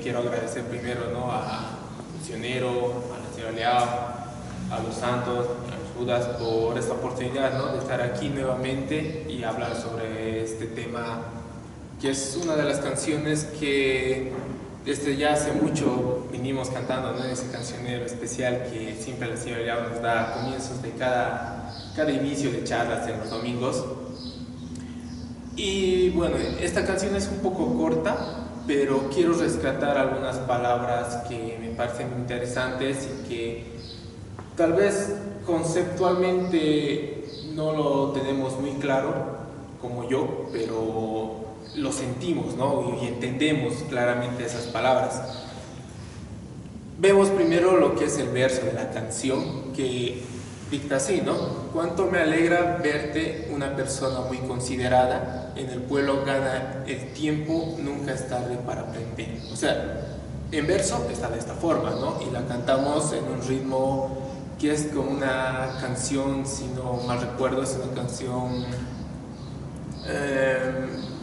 quiero agradecer primero, ¿no?, a Misionero, a la señora Leao, a los santos, a los Judas por esta oportunidad, ¿no?, de estar aquí nuevamente y hablar sobre este tema, que es una de las canciones que desde ya hace mucho vinimos cantando, ¿no?, en ese cancionero especial que siempre la señora Leao nos da a comienzos de cada inicio de charlas en los domingos. Y bueno, esta canción es un poco corta, pero quiero rescatar algunas palabras que me parecen interesantes y que tal vez conceptualmente no lo tenemos muy claro como yo, pero lo sentimos, ¿no?, y entendemos claramente esas palabras. Vemos primero lo que es el verso de la canción, que dicta así, ¿no? Cuánto me alegra verte, una persona muy considerada, en el pueblo gana el tiempo, nunca es tarde para aprender. O sea, en verso está de esta forma, ¿no? Y la cantamos en un ritmo que es como una canción, si no mal recuerdo, es una canción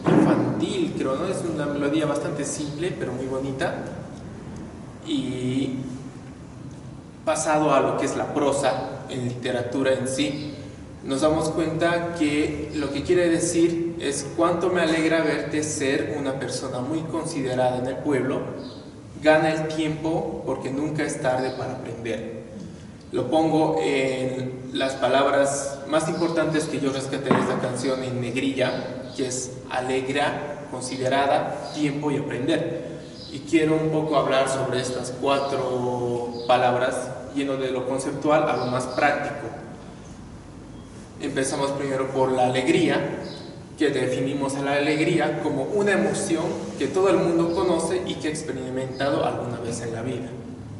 infantil, creo, ¿no? Es una melodía bastante simple, pero muy bonita. Y pasado a lo que es la prosa, en literatura en sí, nos damos cuenta que lo que quiere decir es: cuánto me alegra verte ser una persona muy considerada en el pueblo, gana el tiempo porque nunca es tarde para aprender. Lo pongo en las palabras más importantes que yo rescaté de esta canción en negrilla, que es alegra, considerada, tiempo y aprender. Y quiero un poco hablar sobre estas 4 palabras, yendo de lo conceptual a lo más práctico. Empezamos primero por la alegría, que definimos a la alegría como una emoción que todo el mundo conoce y que ha experimentado alguna vez en la vida.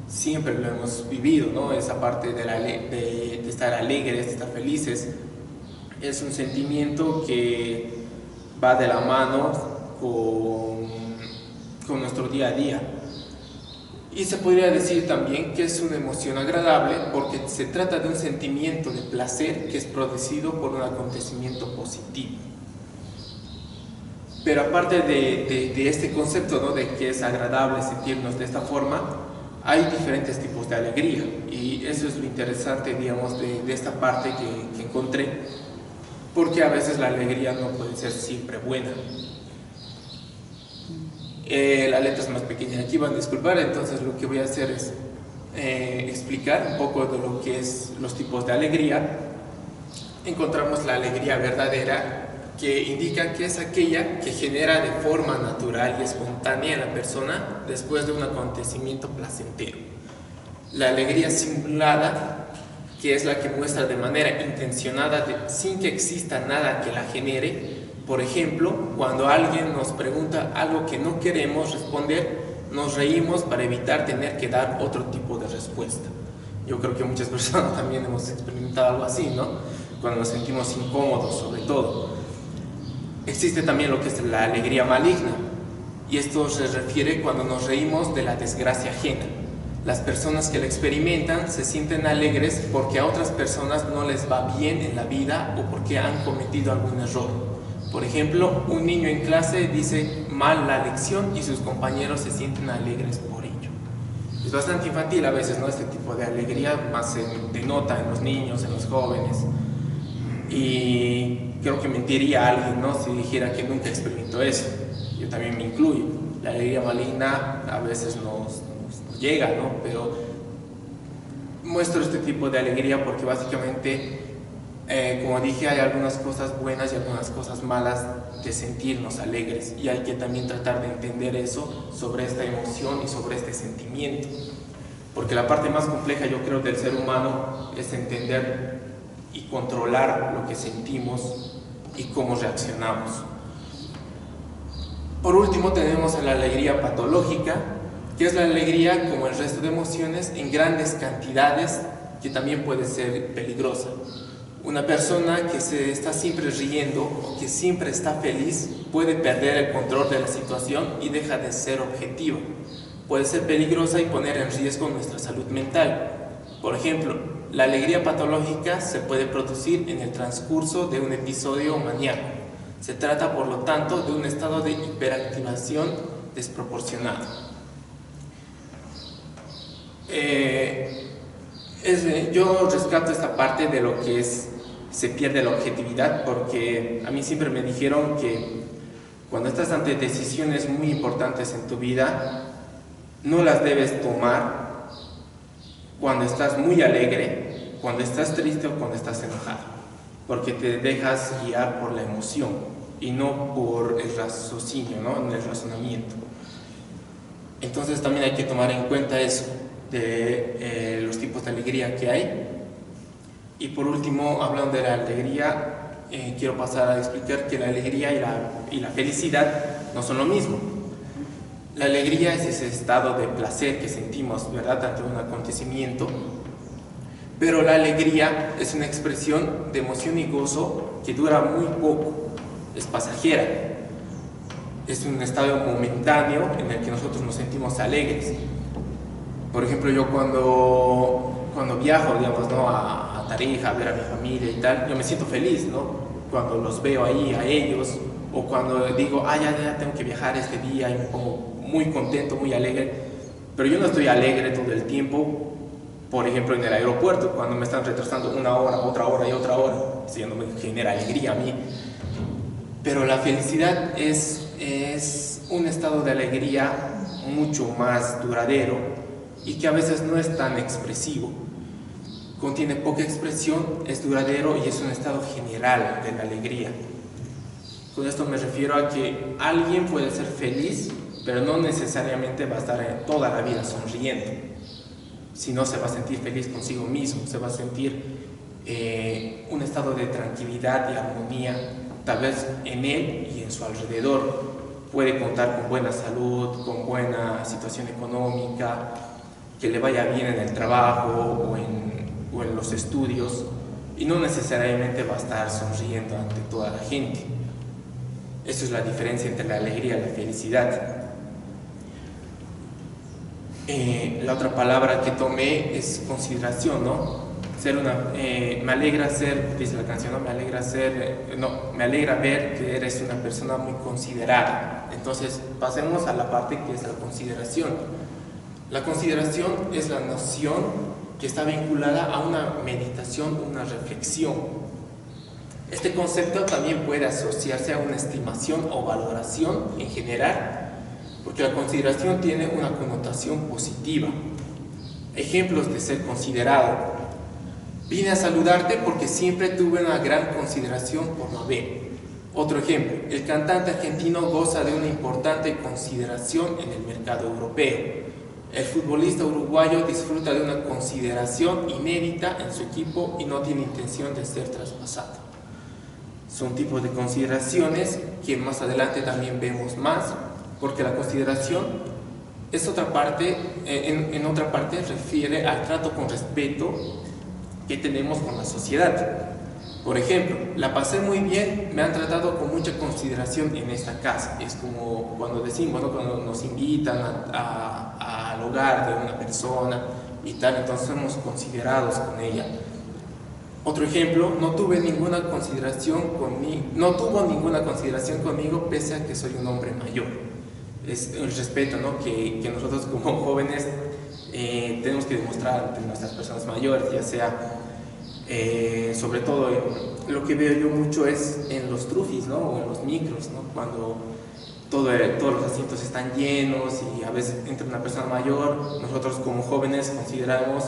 Siempre lo hemos vivido, ¿no? Esa parte de estar alegres, de estar felices, es un sentimiento que va de la mano con nuestro día a día. Y se podría decir también que es una emoción agradable porque se trata de un sentimiento de placer que es producido por un acontecimiento positivo. Pero aparte de este concepto, ¿no?, de que es agradable sentirnos de esta forma, hay diferentes tipos de alegría, y eso es lo interesante, digamos, de esta parte que encontré, porque a veces la alegría no puede ser siempre buena. La letra es más pequeña aquí, van a disculpar, entonces lo que voy a hacer es explicar un poco de lo que es los tipos de alegría. Encontramos la alegría verdadera, que indica que es aquella que genera de forma natural y espontánea en la persona después de un acontecimiento placentero. La alegría simulada, que es la que muestra de manera intencionada sin que exista nada que la genere. Por ejemplo, cuando alguien nos pregunta algo que no queremos responder, nos reímos para evitar tener que dar otro tipo de respuesta. Yo creo que muchas personas también hemos experimentado algo así, ¿no?, cuando nos sentimos incómodos, sobre todo. Existe también lo que es la alegría maligna, y esto se refiere cuando nos reímos de la desgracia ajena. Las personas que la experimentan se sienten alegres porque a otras personas no les va bien en la vida o porque han cometido algún error. Por ejemplo, un niño en clase dice mal la lección y sus compañeros se sienten alegres por ello. Es bastante infantil a veces, ¿no?, este tipo de alegría, más se denota en los niños, en los jóvenes. Y creo que mentiría a alguien, ¿no?, si dijera que nunca experimentó eso. Yo también me incluyo. La alegría maligna a veces nos llega, ¿no?, pero muestro este tipo de alegría porque básicamente, como dije, hay algunas cosas buenas y algunas cosas malas de sentirnos alegres, y hay que también tratar de entender eso sobre esta emoción y sobre este sentimiento, porque la parte más compleja, yo creo, del ser humano es entender y controlar lo que sentimos y cómo reaccionamos. Por último, tenemos a la alegría patológica, que es la alegría, como el resto de emociones, en grandes cantidades, que también puede ser peligrosa. Una persona que se está siempre riendo o que siempre está feliz puede perder el control de la situación y deja de ser objetiva. Puede ser peligrosa y poner en riesgo nuestra salud mental. Por ejemplo, la alegría patológica se puede producir en el transcurso de un episodio maníaco. Se trata, por lo tanto, de un estado de hiperactivación desproporcionado. Yo rescato esta parte de lo que se pierde la objetividad, porque a mí siempre me dijeron que cuando estás ante decisiones muy importantes en tu vida, no las debes tomar cuando estás muy alegre, cuando estás triste o cuando estás enojado, porque te dejas guiar por la emoción y no por el raciocinio, ¿no? En el razonamiento. Entonces también hay que tomar en cuenta eso de los tipos de alegría que hay. Y por último, hablando de la alegría, quiero pasar a explicar que la alegría y la felicidad no son lo mismo. La alegría es ese estado de placer que sentimos, ¿verdad?, ante un acontecimiento, pero la alegría es una expresión de emoción y gozo que dura muy poco, es pasajera, es un estado momentáneo en el que nosotros nos sentimos alegres. Por ejemplo, yo cuando viajo, digamos, ¿no?, a Tarija, a ver a mi familia y tal, yo me siento feliz, ¿no?, cuando los veo ahí a ellos, o cuando digo, ya tengo que viajar este día, y me pongo muy contento, muy alegre. Pero yo no estoy alegre todo el tiempo, por ejemplo, en el aeropuerto, cuando me están retrasando una hora, otra hora y otra hora. Eso ya no me genera alegría a mí. Pero la felicidad es un estado de alegría mucho más duradero y que a veces no es tan expresivo. Contiene poca expresión, es duradero y es un estado general de la alegría. Con esto me refiero a que alguien puede ser feliz, pero no necesariamente va a estar toda la vida sonriendo, sino se va a sentir feliz consigo mismo, se va a sentir un estado de tranquilidad y armonía, tal vez en él y en su alrededor. Puede contar con buena salud, con buena situación económica, que le vaya bien en el trabajo o en los estudios, y no necesariamente va a estar sonriendo ante toda la gente. Esa es la diferencia entre la alegría y la felicidad. La otra palabra que tomé es consideración, ¿no? Me alegra ser, dice la canción, ¿no? Me alegra ver que eres una persona muy considerada. Entonces, pasemos a la parte que es la consideración. La consideración es la noción que está vinculada a una meditación, una reflexión. Este concepto también puede asociarse a una estimación o valoración en general, porque la consideración tiene una connotación positiva. Ejemplos de ser considerado: vine a saludarte porque siempre tuve una gran consideración por Mabel. Otro ejemplo: el cantante argentino goza de una importante consideración en el mercado europeo. El futbolista uruguayo disfruta de una consideración inédita en su equipo y no tiene intención de ser traspasado. Son tipos de consideraciones que más adelante también vemos más, porque la consideración es otra parte, en otra parte refiere al trato con respeto que tenemos con la sociedad. Por ejemplo, la pasé muy bien, me han tratado con mucha consideración en esta casa. Es como cuando decimos, ¿no?, cuando nos invitan al hogar de una persona y tal, entonces somos considerados con ella. Otro ejemplo: no tuvo ninguna consideración conmigo pese a que soy un hombre mayor. Es el respeto, ¿no?, que nosotros como jóvenes tenemos que demostrar ante nuestras personas mayores, ya sea sobre todo lo que veo yo mucho es en los trufis, ¿no?, o en los micros, ¿no?, cuando todos los asientos están llenos y a veces entra una persona mayor, nosotros como jóvenes consideramos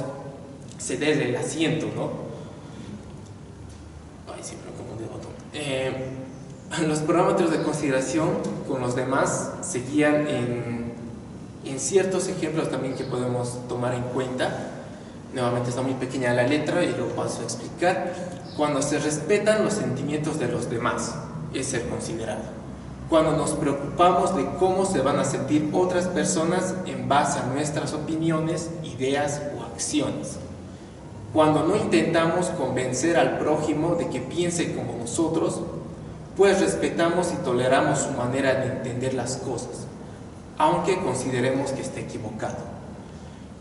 cederle el asiento, ¿no? Siempre me confundí el botón. Los parámetros de consideración con los demás se guían en ciertos ejemplos también que podemos tomar en cuenta. Nuevamente está muy pequeña la letra y lo paso a explicar. Cuando se respetan los sentimientos de los demás, es ser considerado. Cuando nos preocupamos de cómo se van a sentir otras personas en base a nuestras opiniones, ideas o acciones. Cuando no intentamos convencer al prójimo de que piense como nosotros, pues respetamos y toleramos su manera de entender las cosas, aunque consideremos que esté equivocado.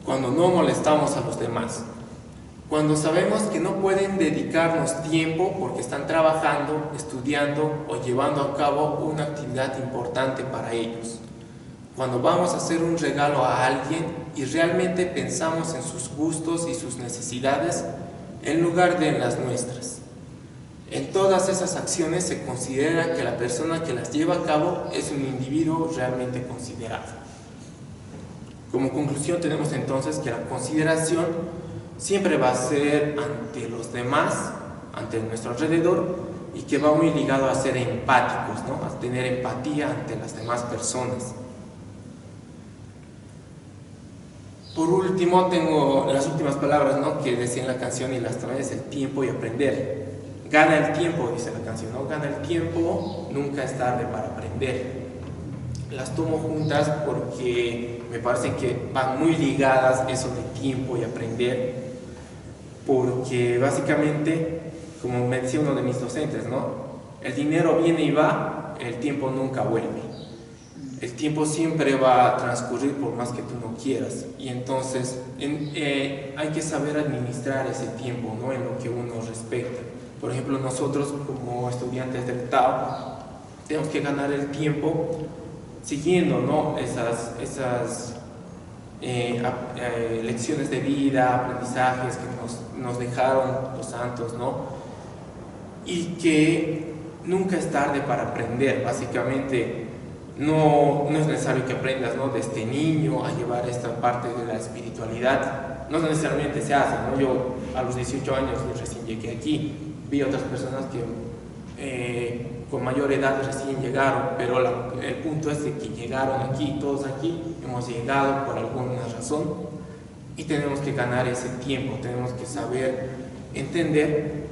Cuando no molestamos a los demás. Cuando sabemos que no pueden dedicarnos tiempo porque están trabajando, estudiando o llevando a cabo una actividad importante para ellos. cuando vamos a hacer un regalo a alguien y realmente pensamos en sus gustos y sus necesidades en lugar de en las nuestras. En todas esas acciones se considera que la persona que las lleva a cabo es un individuo realmente considerado. Como conclusión tenemos entonces que la consideración siempre va a ser ante los demás, ante nuestro alrededor, y que va muy ligado a ser empáticos, ¿no? A tener empatía ante las demás personas. Por último, tengo las últimas palabras, ¿no?, que decía en la canción y las trae, es el tiempo y aprender. Gana el tiempo, dice la canción, ¿no? Gana el tiempo, nunca es tarde para aprender. Las tomo juntas porque me parece que van muy ligadas eso de tiempo y aprender, porque básicamente, como me decía uno de mis docentes, ¿no?, el dinero viene y va, el tiempo nunca vuelve. El tiempo siempre va a transcurrir por más que tú no quieras, y entonces hay que saber administrar ese tiempo, ¿no?, en lo que uno respecta. Por ejemplo, nosotros como estudiantes del TAO tenemos que ganar el tiempo siguiendo, ¿no?, esas lecciones de vida, aprendizajes que nos dejaron los santos, ¿no? Y que nunca es tarde para aprender. Básicamente no es necesario que aprendas, ¿no?, desde niño a llevar esta parte de la espiritualidad. No necesariamente se hace, ¿no? Yo a los 18 años recién llegué aquí, vi otras personas que con mayor edad recién llegaron, pero el punto es de que llegaron aquí, todos aquí hemos llegado por alguna razón, y tenemos que ganar ese tiempo, tenemos que saber entender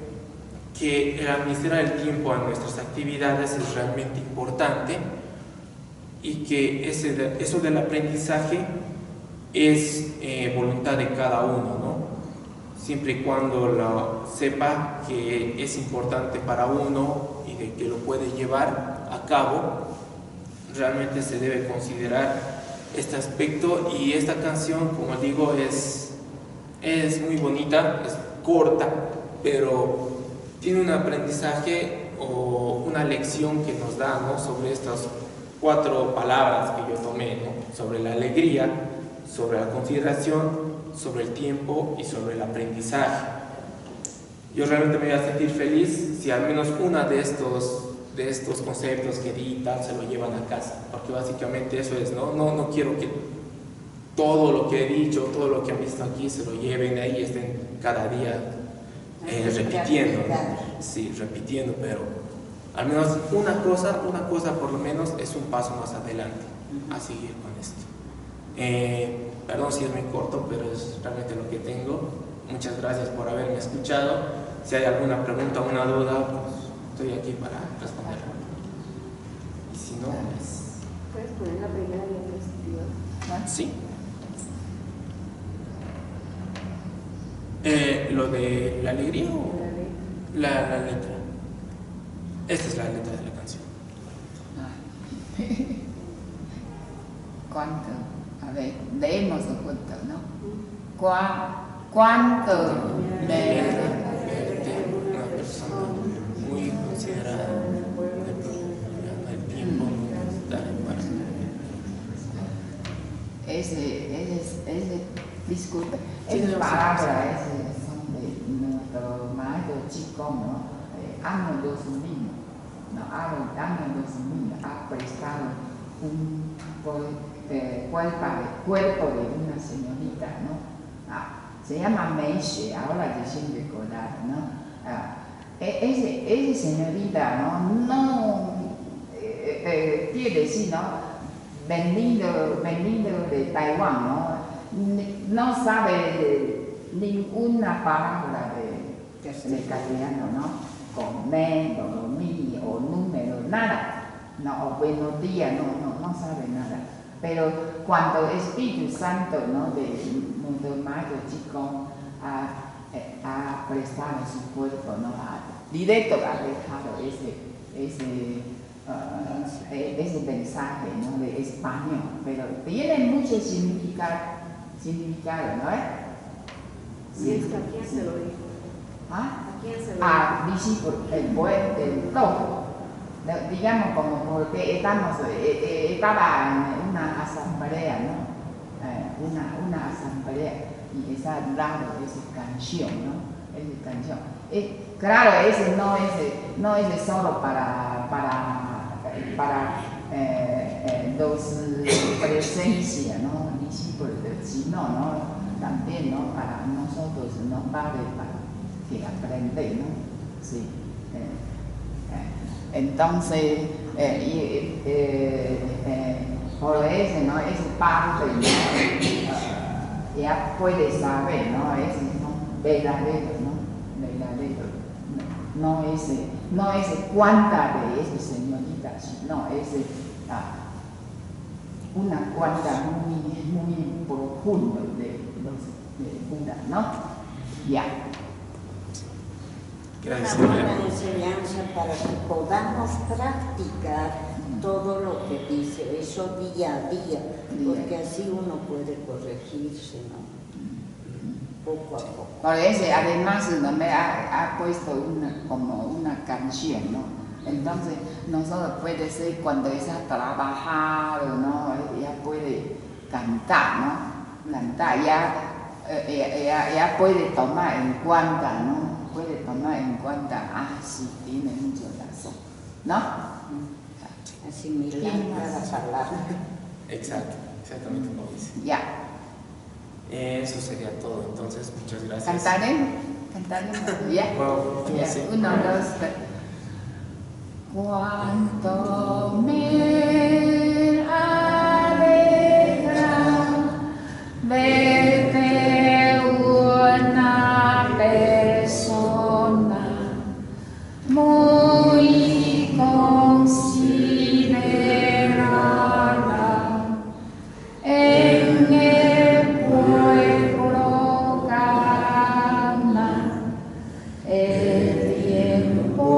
que administrar el tiempo a nuestras actividades es realmente importante, y que eso del aprendizaje es voluntad de cada uno, ¿no? Siempre y cuando sepa que es importante para uno y de que lo puede llevar a cabo, realmente se debe considerar este aspecto. Y esta canción, como digo, es muy bonita, es corta, pero tiene un aprendizaje o una lección que nos da, ¿no?, sobre estas 4 palabras que yo tomé, ¿no?, sobre la alegría, sobre la consideración, sobre el tiempo y sobre el aprendizaje. Yo realmente me voy a sentir feliz si al menos una de estos conceptos que di y tal se lo llevan a casa, porque básicamente eso es, no quiero que todo lo que he dicho, todo lo que han visto aquí se lo lleven ahí y estén cada día repitiendo, ¿no? Sí, repitiendo, pero al menos una cosa por lo menos es un paso más adelante a seguir con esto. Perdón si es muy corto, pero es realmente lo que tengo. Muchas gracias por haberme escuchado. Si hay alguna pregunta o una duda, pues estoy aquí para responder. Y si no, pues... ¿Puedes poner la primera diapositiva? Sí. ¿Lo de la alegría o la letra? Esta es la letra de la canción. ¿Cuánto? A ver, leemos juntos, ¿no? ¿Cuánto Verte, una persona muy considerada, el tiempo está para... Disculpe, esas palabras son de nuestro maestro chico, ¿no? Año 2000, ¿no? Año 2000 ha prestado un cuerpo de una señorita, ¿no? Se llama Mei Xue, ahora recién recordar, ¿no? Esa señorita, ¿no? Quiere decir, ¿no? Venido de Taiwán, ¿no? No sabe ninguna palabra de castellano, ¿no? Con me, o mi, o número, nada, no, o buenos días, no sabe nada. Pero cuando el Espíritu Santo, ¿no?, de nuestro maestro chico ha prestado su cuerpo, ¿no?, directo ha dejado ese mensaje, ¿no?, de español, pero tiene mucho significado, ¿no? Sí, ¿a quién se lo dijo? ¿Ah? ¿A quién se lo dijo? A discípulo, el todo. digamos como porque estaba en una asamblea, ¿no? Una asamblea y está al lado de esa canción, ¿no? Esa canción. Claro, ese no es solo para los presencias, ¿no? Discípulos, sino, ¿no? También, ¿no? Para nosotros nos vale para que aprender, ¿no? Sí. Entonces, por eso, ¿no? Es parte, ¿no? Ya puede saber, ¿no? Es verdadero, ¿no? Verdadero. No es cuánta de esa señorita, sino es una cuanta muy profunda de Buda, ¿no? Ya. Gracias. Una buena enseñanza para que podamos practicar todo lo que dice, eso día a día, porque así uno puede corregirse, ¿no? Poco a poco. Por eso, además, ¿no? Me ha puesto como una canción, ¿no? Entonces, nosotros puede ser cuando está trabajado, ¿no? Ya puede cantar, ¿no? Cantar, ya puede tomar en cuenta, ¿no? Puede tomar en cuenta, sí, tiene mucha razón, ¿no? Asimilar cada palabra. Exactamente como dice. Ya. Eso sería todo, entonces, muchas gracias. ¿Cantaremos? Ya. Wow, Ya. sí. 1, 2, 3. Cuánto me alegra verte una persona muy considerada en el pueblo gana el tiempo.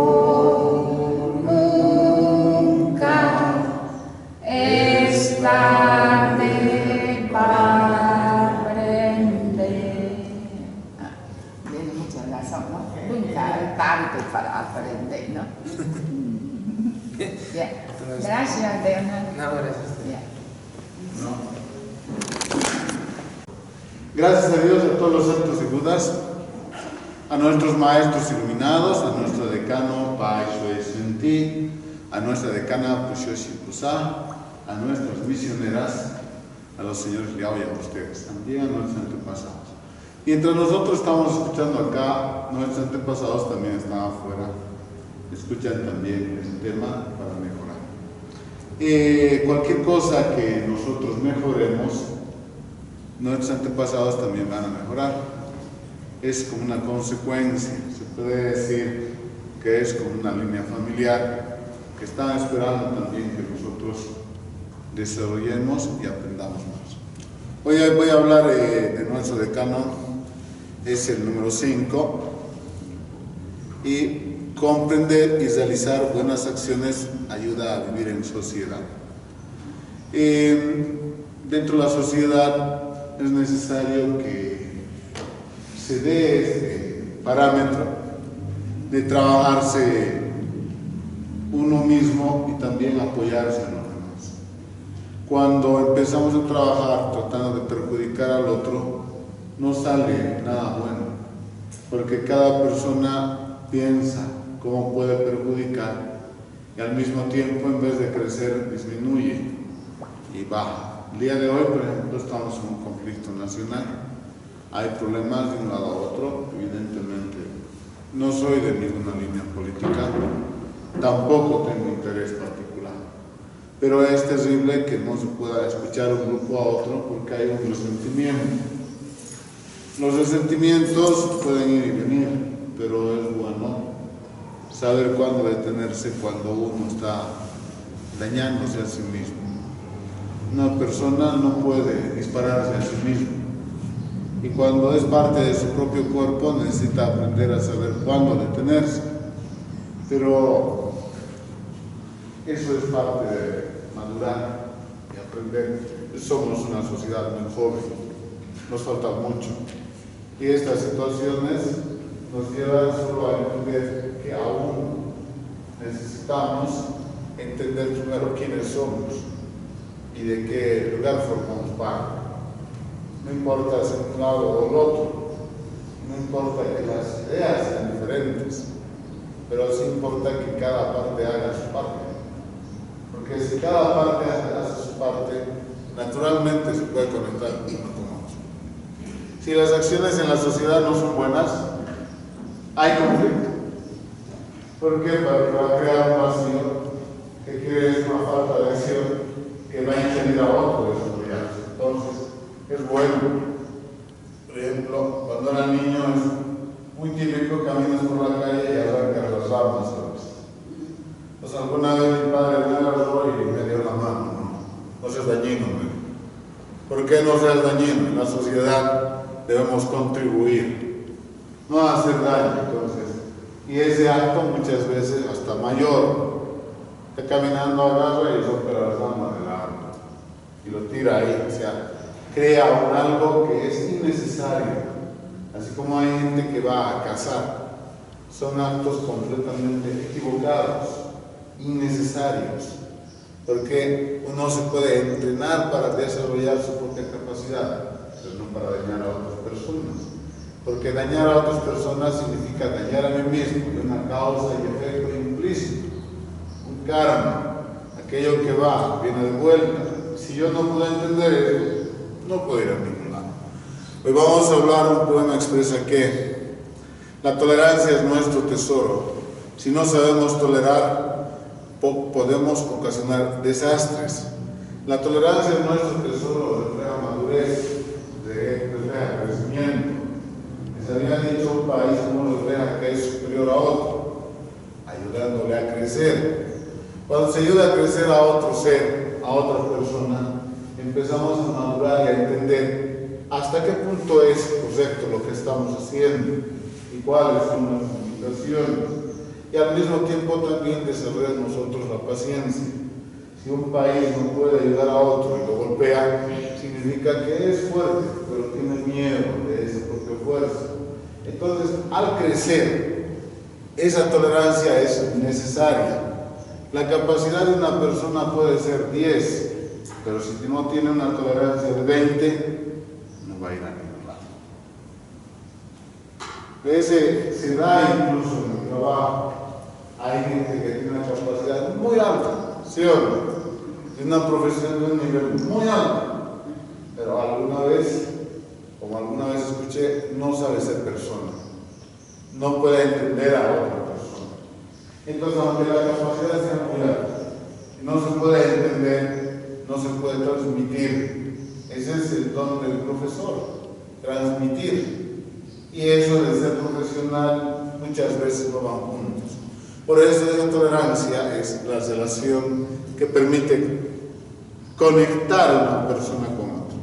Tiene mucha razón, ¿no? Nunca es tarde para aprender, ¿no? Bien. Gracias, Leonardo. No, gracias. Gracias a Dios a todos los santos y budas, a nuestros maestros iluminados, a nuestro decano Pai Shui Senti, a nuestra decana Pushoshi Pusa, a nuestras misioneras, a los señores Liao y a ustedes, también a nuestros antepasados. Mientras nosotros estamos escuchando acá, nuestros antepasados también están afuera, escuchan también el tema para mejorar. Cualquier cosa que nosotros mejoremos, nuestros antepasados también van a mejorar. Es como una consecuencia, se puede decir que es como una línea familiar que están esperando también que nosotros desarrollemos y aprendamos más. Hoy voy a hablar de nuestro decano, es el número 5, y comprender y realizar buenas acciones ayuda a vivir en sociedad. Dentro de la sociedad es necesario que se dé este parámetro de trabajarse uno mismo y también apoyarse en los demás. Cuando empezamos a trabajar tratando de perjudicar al otro, no sale nada bueno, porque cada persona piensa cómo puede perjudicar y al mismo tiempo, en vez de crecer, disminuye y baja. El día de hoy, por ejemplo, estamos en un conflicto nacional, hay problemas de un lado a otro, evidentemente. No soy de ninguna línea política, tampoco tengo interés particular, pero es terrible que no se pueda escuchar un grupo a otro porque hay un resentimiento. Los resentimientos pueden ir y venir, pero es bueno saber cuándo detenerse cuando uno está dañándose a sí mismo. Una persona no puede dispararse a sí mismo, y cuando es parte de su propio cuerpo necesita aprender a saber cuándo detenerse. Pero eso es parte de madurar y aprender. Somos una sociedad muy joven, nos falta mucho, y estas situaciones nos llevan solo a entender que aún necesitamos entender primero quiénes somos y de qué lugar formamos parte. No importa si un lado o el otro, no importa que las ideas sean diferentes, pero sí importa que cada parte haga su parte. Porque si cada parte hace su parte, naturalmente se puede conectar uno con otro. Si las acciones en la sociedad no son buenas, hay conflicto. ¿Por qué? Porque va a crear un vacío que quiere decir una falta de acción que va a impedir a otro desarrollarse. Entonces, es bueno. Por ejemplo, cuando era niño es muy típico caminas por la calle y arrancas las ramas, ¿sabes? Pues alguna vez mi padre me agarró y me dio la mano, no seas dañino, ¿no? ¿Por qué no seas dañino? En la sociedad debemos contribuir, no hacer daño, entonces. Y ese acto muchas veces hasta mayor, está caminando, agarra y rompe las ramas del árbol y lo tira ahí, o sea, crea algo que es innecesario. Así como hay gente que va a cazar, son actos completamente equivocados, innecesarios, porque uno se puede entrenar para desarrollar su propia capacidad, pero no para dañar a otras personas, porque dañar a otras personas significa dañar a mí mismo, y una causa y efecto implícito, un karma, aquello que va, viene de vuelta. Si yo no puedo entender eso, no puedo ir a ningún lado. Hoy vamos a hablar, un poema expresa que la tolerancia es nuestro tesoro. Si no sabemos tolerar, podemos ocasionar desastres. La tolerancia es nuestro tesoro, refleja madurez, refleja crecimiento. Les había dicho un país como refleja que es superior a otro, ayudándole a crecer. Cuando se ayuda a crecer a otro ser, a otra persona, empezamos a madurar y a entender hasta qué punto es correcto lo que estamos haciendo y cuáles son las limitaciones. Y al mismo tiempo también desarrollar nosotros la paciencia. Si un país no puede ayudar a otro y lo golpea, significa que es fuerte, pero tiene miedo de esa propia fuerza. Entonces, al crecer, esa tolerancia es necesaria. La capacidad de una persona puede ser 10, pero si no tiene una tolerancia de 20, no va a ir a ningún lado. Ese se da incluso en el trabajo. Hay gente que tiene una capacidad muy alta, ¿sí o no? Tiene una profesión de un nivel muy alto, pero alguna vez, como alguna vez escuché, no sabe ser persona. No puede entender a otra persona. Entonces, aunque la capacidad sea muy alta, no se puede entender, no se puede transmitir. Ese es el don del profesor, transmitir. Y eso de ser profesional muchas veces no van juntos. Por eso esa tolerancia es la relación que permite conectar a una persona con otra.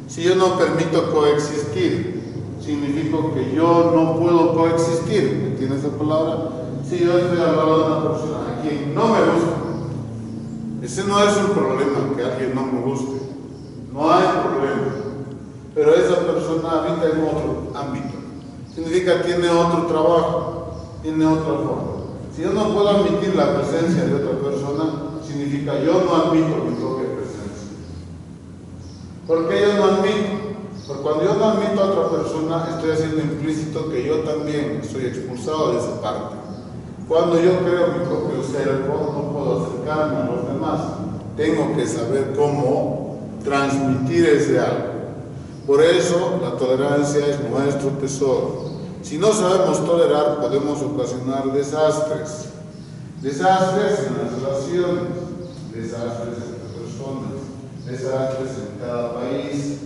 Si yo no permito coexistir, significa que yo no puedo coexistir. ¿Me entiendes esa palabra? Si yo estoy al lado de una persona a quien no me gusta, ese no es un problema que a alguien no me guste. No hay problema. Pero esa persona habita en otro ámbito. Significa que tiene otro trabajo, tiene otra forma. Si yo no puedo admitir la presencia de otra persona, significa yo no admito mi propia presencia. ¿Por qué yo no admito? Porque cuando yo no admito a otra persona, estoy haciendo implícito que yo también soy expulsado de esa parte. Cuando yo creo mi propio ser, no puedo acercarme a los demás. Tengo que saber cómo transmitir ese algo. Por eso la tolerancia es nuestro tesoro. Si no sabemos tolerar, podemos ocasionar desastres. Desastres en las relaciones, desastres entre personas, desastres en cada país.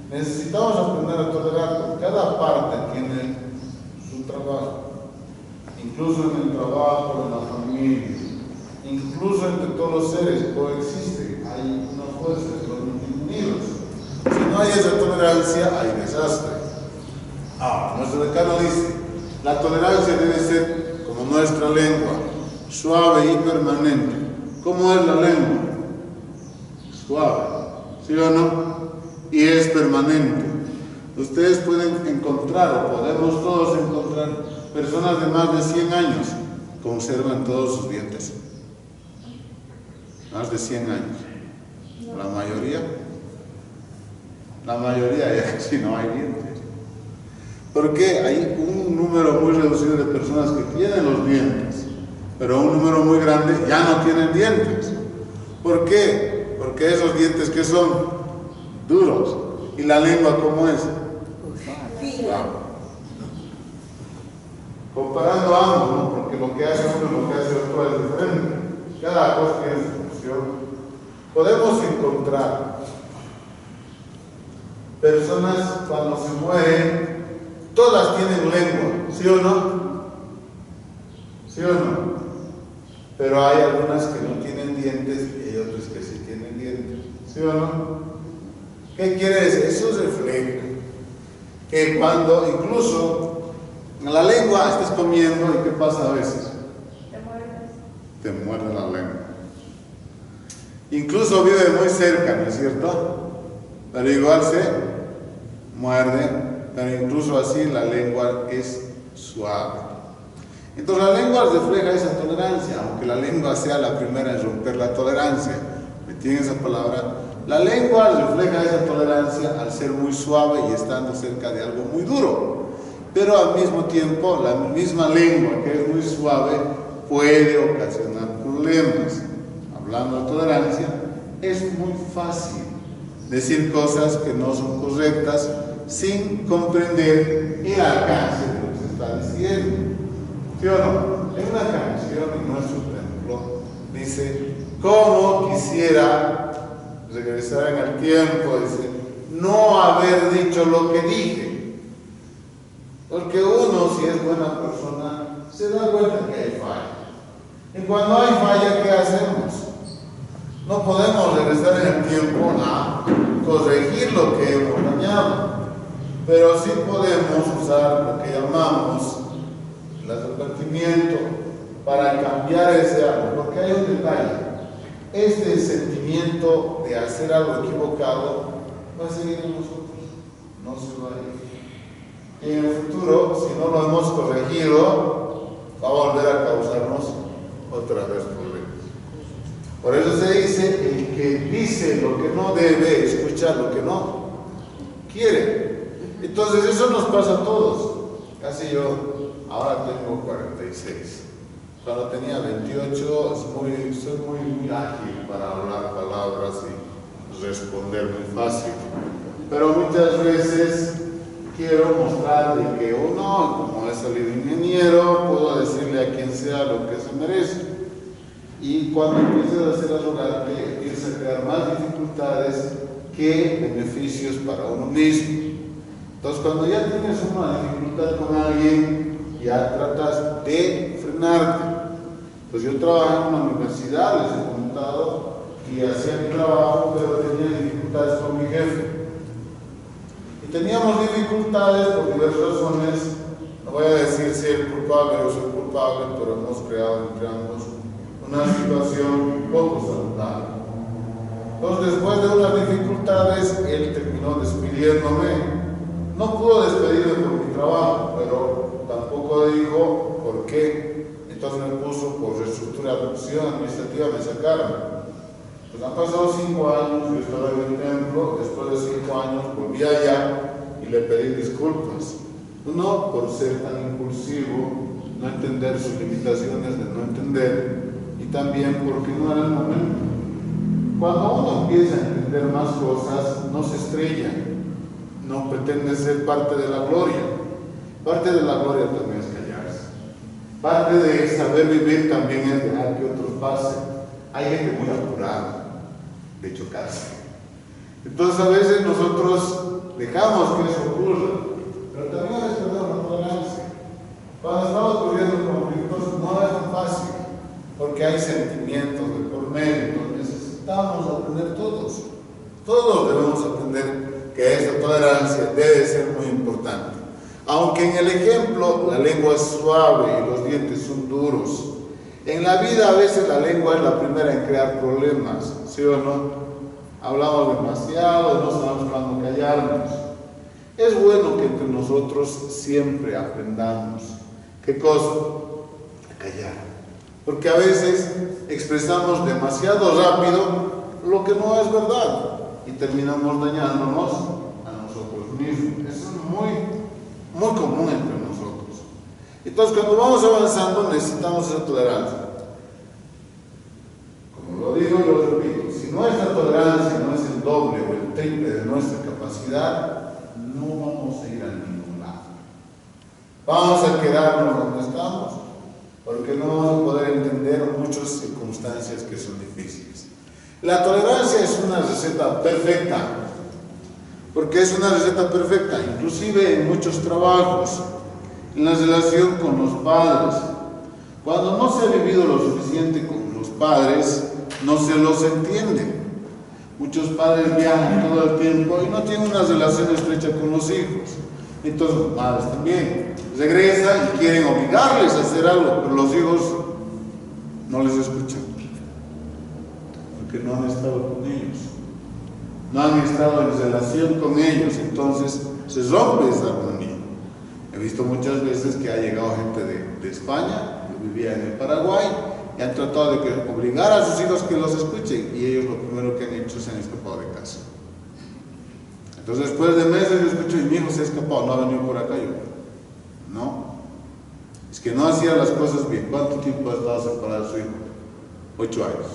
Necesitamos aprender a tolerar, porque cada parte tiene su trabajo. Incluso en el trabajo, en la familia, incluso entre todos los seres coexisten. Hay una fuerza que los mantiene unidos. Si no hay esa tolerancia, hay desastre. Nuestro decano dice, la tolerancia debe ser como nuestra lengua, suave y permanente. ¿Cómo es la lengua? Suave, ¿sí o no? Y es permanente. Ustedes pueden encontrar, o podemos todos encontrar, personas de más de 100 años, conservan todos sus dientes. más de 100 años. La mayoría ya casi no hay dientes. Porque hay un número muy reducido de personas que tienen los dientes, pero un número muy grande ya no tienen dientes. ¿Por qué? Porque esos dientes que son duros. ¿Y la lengua cómo es? Wow. Comparando ambos, ¿no? Porque lo que hace uno y lo que hace otro es diferente. Cada cosa tiene su función. Podemos encontrar personas cuando se mueren, todas tienen lengua, ¿sí o no? ¿Sí o no? Pero hay algunas que no tienen dientes y hay otras que sí tienen dientes, ¿sí o no? ¿Qué quiere decir? Eso refleja que cuando incluso en la lengua estás comiendo, ¿y qué pasa a veces? Te muerde la lengua. Incluso vive muy cerca, ¿no es cierto? Pero igual se muerde, pero incluso así la lengua es suave. Entonces la lengua refleja esa tolerancia, aunque la lengua sea la primera en romper la tolerancia. ¿Me entienden esa palabra? La lengua refleja esa tolerancia al ser muy suave y estando cerca de algo muy duro. Pero al mismo tiempo, la misma lengua que es muy suave puede ocasionar problemas. Hablando de tolerancia, es muy fácil decir cosas que no son correctas sin comprender el alcance de lo que se está diciendo. ¿Sí o no? En una canción, en nuestro templo, dice: ¿cómo quisiera regresar en el tiempo? Dice, no haber dicho lo que dije. Porque uno, si es buena persona, se da cuenta que hay falla. Y cuando hay falla, ¿qué hacemos? No podemos regresar en el tiempo a corregir lo que hemos dañado, pero sí podemos usar lo que llamamos el arrepentimiento para cambiar ese algo, porque hay un detalle. Este sentimiento de hacer algo equivocado va a seguir en nosotros, no se va a ir. Y en el futuro, si no lo hemos corregido, va a volver a causarnos otra vez problemas. Por eso se dice: el que dice lo que no debe, escucha lo que no quiere. Entonces eso nos pasa a todos. Casi yo, ahora tengo 46. Cuando tenía 28, soy muy ágil para hablar palabras y responder muy fácil. Pero muchas veces quiero mostrar de que uno, como he salido ingeniero, puedo decirle a quien sea lo que se merece. Y cuando empiezas a ser arrogante, empiezas a crear más dificultades que beneficios para uno mismo. Entonces, cuando ya tienes una dificultad con alguien, ya tratas de frenarte. Pues yo trabajaba en una universidad, les he comentado, y hacía mi trabajo, pero tenía dificultades con mi jefe. Y teníamos dificultades por diversas razones. No voy a decir si el culpable o soy culpable, pero hemos creado entre ambos una situación poco saludable. Entonces, después de unas dificultades, él terminó despidiéndome. No pudo despedirme por mi trabajo, pero tampoco dijo por qué. Entonces me puso por reestructuración administrativa, me sacaron. Pues han pasado 5 años, yo estaba en el templo, después de 5 años volví allá y le pedí disculpas. No por ser tan impulsivo, no entender sus limitaciones de no entender, y también porque no era el momento. Cuando uno empieza a entender más cosas, no se estrella, no pretende ser parte de la gloria. Parte de la gloria también es callarse. Parte de saber vivir también es dejar que otros pasen. Hay gente muy apurada de chocarse. Entonces a veces nosotros dejamos que eso ocurra, pero también a veces perdemos la tolerancia. Cuando estamos ocurriendo conflictos no es tan fácil, porque hay sentimientos de por medio. Entonces necesitamos aprender todos. Todos debemos aprender que esta tolerancia debe ser muy importante. Aunque en el ejemplo la lengua es suave y los dientes son duros, en la vida a veces la lengua es la primera en crear problemas, ¿sí o no? Hablamos demasiado y no sabemos cuándo callarnos. Es bueno que entre nosotros siempre aprendamos. ¿Qué cosa? A callar. porque a veces expresamos demasiado rápido lo que no es verdad y terminamos dañándonos a nosotros mismos. Eso es muy común entre nosotros. Entonces, cuando vamos avanzando, necesitamos esa tolerancia. Como lo digo y lo repito, si nuestra tolerancia no es el doble o el triple de nuestra capacidad, no vamos a ir a ningún lado. Vamos a quedarnos donde estamos, porque no vamos a poder entender muchas circunstancias que son difíciles. La tolerancia es una receta perfecta, porque es una receta perfecta, inclusive en muchos trabajos, en la relación con los padres. Cuando no se ha vivido lo suficiente con los padres, no se los entiende. Muchos padres viajan todo el tiempo y no tienen una relación estrecha con los hijos. Entonces los padres también regresan y quieren obligarles a hacer algo, pero los hijos no les escuchan, porque no han estado con ellos, no han estado en relación con ellos. Entonces se rompe esa armonía. He visto muchas veces que ha llegado gente de España, yo vivía en el Paraguay, y han tratado de obligar a sus hijos que los escuchen, y ellos lo primero que han hecho es se han escapado de casa. Entonces después de meses yo escucho, y mi hijo se ha escapado, no ha venido por acá. Yo, no, es que no hacía las cosas bien. ¿Cuánto tiempo ha estado separado de su hijo? 8 años,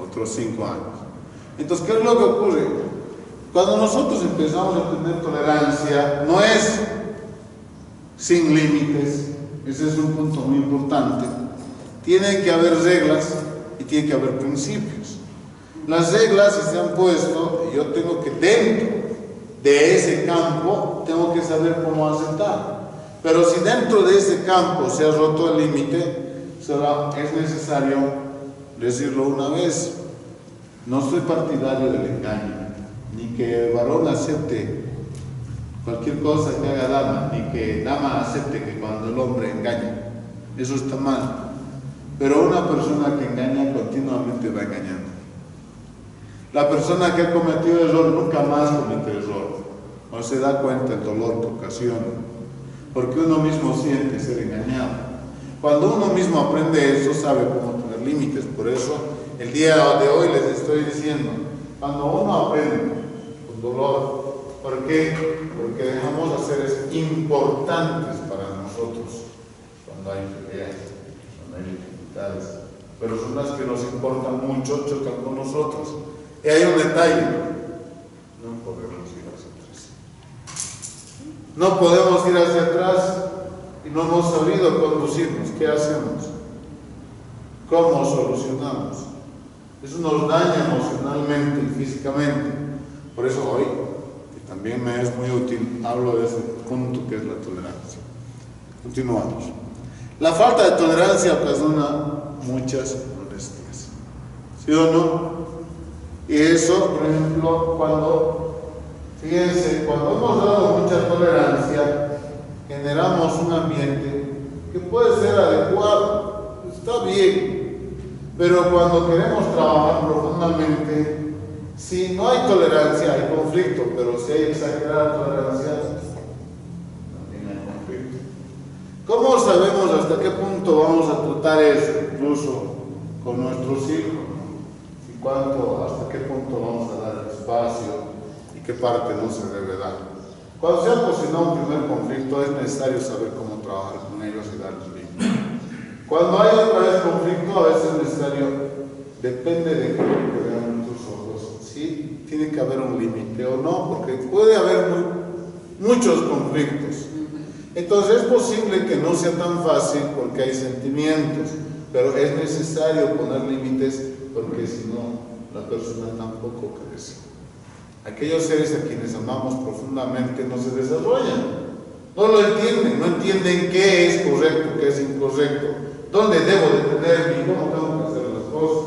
otros 5 años. Entonces, ¿qué es lo que ocurre? Cuando nosotros empezamos a tener tolerancia, no es sin límites. Ese es un punto muy importante. Tiene que haber reglas y tiene que haber principios. Las reglas, si se han puesto, yo tengo que, dentro de ese campo, tengo que saber cómo aceptar. Pero si dentro de ese campo se ha roto el límite, es necesario decirlo una vez. No soy partidario del engaño, ni que el varón acepte cualquier cosa que haga dama, ni que dama acepte que cuando el hombre engaña. Eso está mal. Pero una persona que engaña continuamente va engañando. La persona que ha cometido error nunca más comete error. No se da cuenta el dolor que ocasiona, porque uno mismo siente ser engañado. Cuando uno mismo aprende eso, sabe cómo tener límites. Por eso, el día de hoy les estoy diciendo, cuando uno aprende con dolor, ¿por qué? Porque dejamos haceres importantes para nosotros. Cuando hay peleas, cuando hay dificultades, personas que nos importan mucho chocan con nosotros. Y hay un detalle, no podemos ir hacia atrás. No podemos ir hacia atrás y no hemos sabido conducirnos. ¿Qué hacemos? ¿Cómo solucionamos? Eso nos daña emocionalmente y físicamente. Por eso hoy, que también me es muy útil, hablo de ese punto que es la tolerancia. Continuamos. La falta de tolerancia ocasiona muchas molestias. ¿Sí o no? Y eso, por ejemplo, fíjense, cuando hemos dado mucha tolerancia, generamos un ambiente que puede ser adecuado, está bien, pero cuando queremos trabajar profundamente, si no hay tolerancia, hay conflicto, pero si hay exagerada tolerancia, también hay conflicto. ¿Cómo sabemos hasta qué punto vamos a tratar eso, incluso con nuestros hijos? Hasta qué punto vamos a dar el espacio y qué parte no se debe dar. Cuando se ha cocinado un primer conflicto, es necesario saber cómo trabajar con ellos y darles límites. Cuando hay otra vez conflicto, a veces es necesario, depende de qué vean tus ojos, ¿sí? Tiene que haber un límite o no, porque puede haber muchos conflictos. Entonces es posible que no sea tan fácil porque hay sentimientos, pero es necesario poner límites, porque si no, la persona tampoco crece. Aquellos seres a quienes amamos profundamente no se desarrollan, no lo entienden, no entienden qué es correcto, qué es incorrecto, dónde debo detenerme y cómo tengo que hacer las cosas.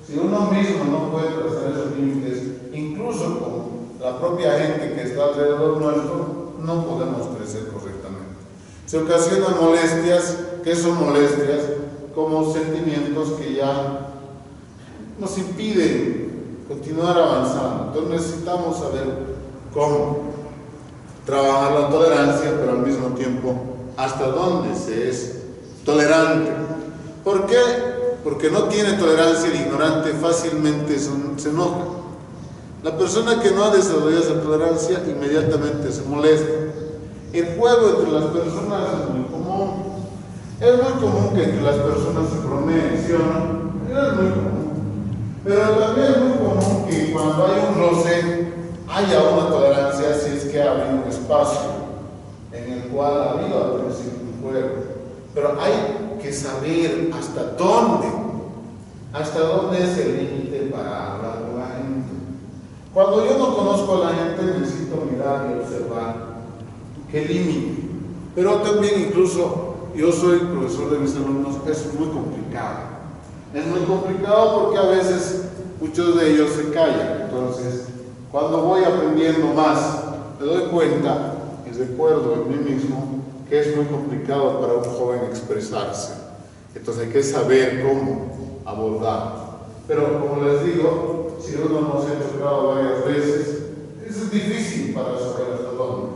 Si uno mismo no puede trazar esos límites, incluso con la propia gente que está alrededor nuestro, no podemos crecer correctamente. Se ocasionan molestias. ¿Qué son molestias? Como sentimientos que ya nos impiden continuar avanzando. Entonces necesitamos saber cómo trabajar la tolerancia, pero al mismo tiempo hasta dónde se es tolerante. ¿Por qué? Porque no tiene tolerancia, el ignorante fácilmente se enoja. La persona que no ha desarrollado esa tolerancia inmediatamente se molesta. El juego entre las personas es muy común. Es muy común que entre las personas se bromeen, ¿sí o no? Es muy común. Pero también es muy común que cuando hay un roce haya una tolerancia si es que ha habido un espacio en el cual ha habido al principio un juego. Pero hay que saber hasta dónde es el límite para hablar con la gente. Cuando yo no conozco a la gente necesito mirar y observar qué límite. Pero también incluso yo soy profesor de mis alumnos, es muy complicado. Es muy complicado porque a veces muchos de ellos se callan. Entonces, cuando voy aprendiendo más, me doy cuenta y recuerdo en mí mismo que es muy complicado para un joven expresarse. Entonces hay que saber cómo abordar. Pero como les digo, si uno nos ha chocado varias veces, es difícil para saber hasta dónde.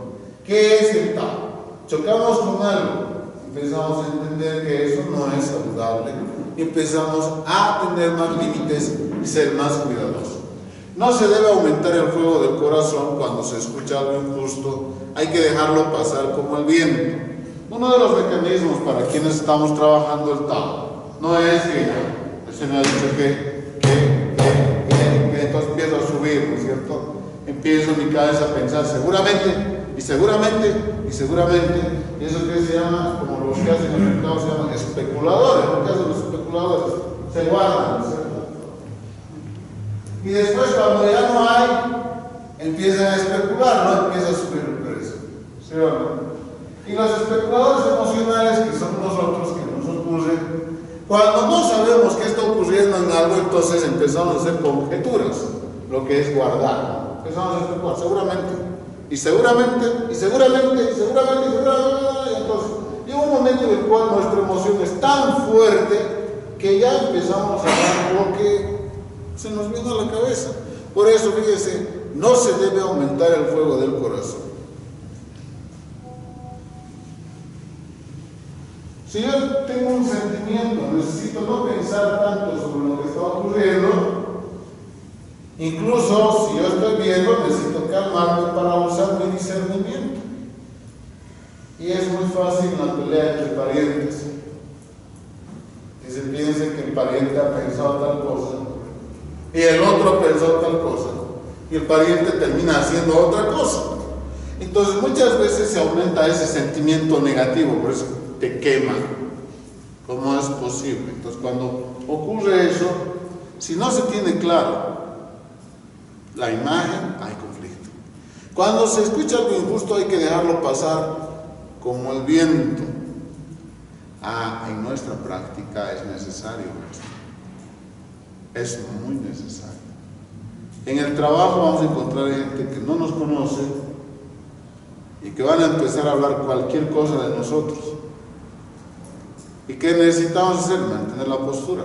¿Qué es el TAP? Chocamos con algo, empezamos a entender que eso no es saludable y empezamos a tener más límites y ser más cuidadosos. No se debe aumentar el fuego del corazón cuando se escucha algo injusto, hay que dejarlo pasar como el viento. Uno de los mecanismos para quienes estamos trabajando el Tao no es que se me ha dicho que entonces empiezo a subir, ¿no es cierto? Empiezo en mi cabeza a pensar seguramente, y seguramente, y seguramente, y eso que se llama, como los que hacen en el mercado, se llaman especuladores. Lo que hacen los especuladores, se guardan, ¿no es cierto? Y después cuando ya no hay, empiezan a especular, no empieza a subir el precio, ¿sí o no? Y los especuladores emocionales, que son nosotros, que nos ocurre, cuando no sabemos qué está ocurriendo en algo, entonces empezamos a hacer conjeturas, lo que es guardar. Empezamos a especular, seguramente, y seguramente, y seguramente, y seguramente, y seguramente, y entonces llega un momento en el cual nuestra emoción es tan fuerte que ya empezamos a dar lo que se nos vino a la cabeza. Por eso, fíjense, no se debe aumentar el fuego del corazón. Si yo tengo un sentimiento, necesito no pensar tanto sobre lo que está ocurriendo. Incluso si yo estoy viendo, necesito calmarme para usar mi discernimiento. Y es muy fácil la pelea entre parientes. Que se piense que el pariente ha pensado tal cosa y el otro pensó tal cosa y el pariente termina haciendo otra cosa. Entonces muchas veces se aumenta ese sentimiento negativo, por eso te quema. ¿Cómo es posible? Entonces cuando ocurre eso, si no se tiene claro la imagen, hay conflicto. Cuando se escucha algo injusto hay que dejarlo pasar como el viento. En nuestra práctica es necesario esto. Es muy necesario. En el trabajo vamos a encontrar gente que no nos conoce y que van a empezar a hablar cualquier cosa de nosotros. ¿Y qué necesitamos hacer? Mantener la postura.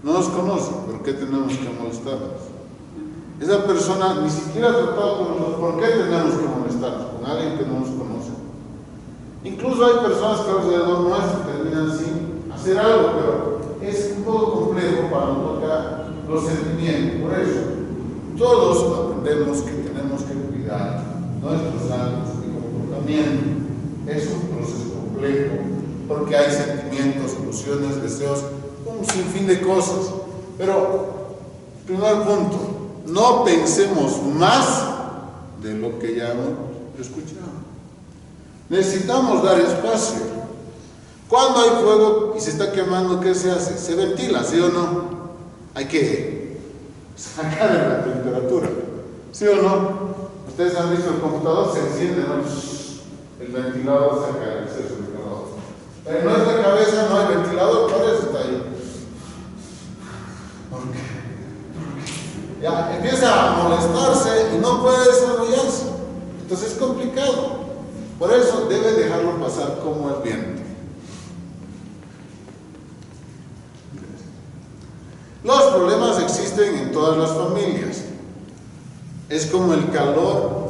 No nos conocen, ¿por qué tenemos que molestarnos? Esa persona ni siquiera ha tratado con nosotros, ¿por qué tenemos que molestarnos con alguien que no nos conoce? Incluso hay personas que alrededor nuestro terminan sin hacer algo, pero es un poco complejo para no tocar los sentimientos. Por eso, todos aprendemos que tenemos que cuidar nuestros actos y comportamiento. Es un proceso complejo, porque hay sentimientos, ilusiones, deseos, un sinfín de cosas. Pero, primer punto, no pensemos más de lo que ya hemos escuchado. Necesitamos dar espacio. Cuando hay fuego y se está quemando, ¿qué se hace? Se ventila, ¿sí o no? Hay que sacar la temperatura, ¿sí o no? Ustedes han visto el computador, se enciende, ¿no? El ventilador saca el exceso de calor. Pero en nuestra cabeza no hay ventilador, por eso está ahí. ¿Por qué? Ya empieza a molestarse y no puede desarrollarse. Entonces es complicado. Por eso debe dejarlo pasar como el viento. Los problemas existen en todas las familias. Es como el calor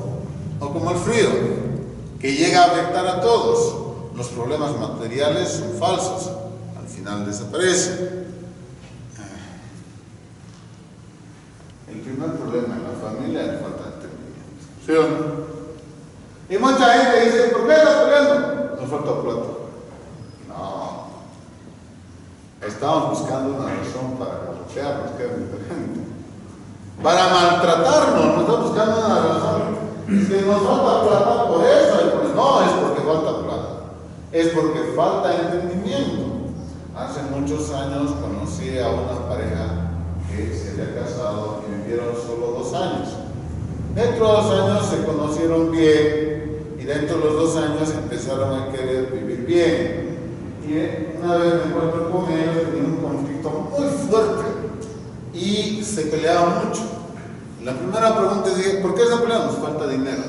o como el frío, que llega a afectar a todos. Los problemas materiales son falsos. Al final desaparece. El primer problema en la familia es la falta de entendimiento. ¿Sí o no? Y mucha gente dice, ¿por qué estás peleando? Nos falta plata. No. Estamos buscando una razón para golpearnos, que es diferente. Para maltratarnos, no estamos buscando una razón. Si nos falta plata por eso, pues no es porque falta plata, es porque falta entendimiento. Hace muchos años conocí a una pareja que se había casado y vivieron solo 2 años. Dentro de 2 años se conocieron bien y dentro de los 2 años empezaron a querer vivir bien. Y una vez me encuentro con ellos, tenían un conflicto muy fuerte y se peleaban mucho. La primera pregunta es, ¿por qué se pelean? Nos falta dinero.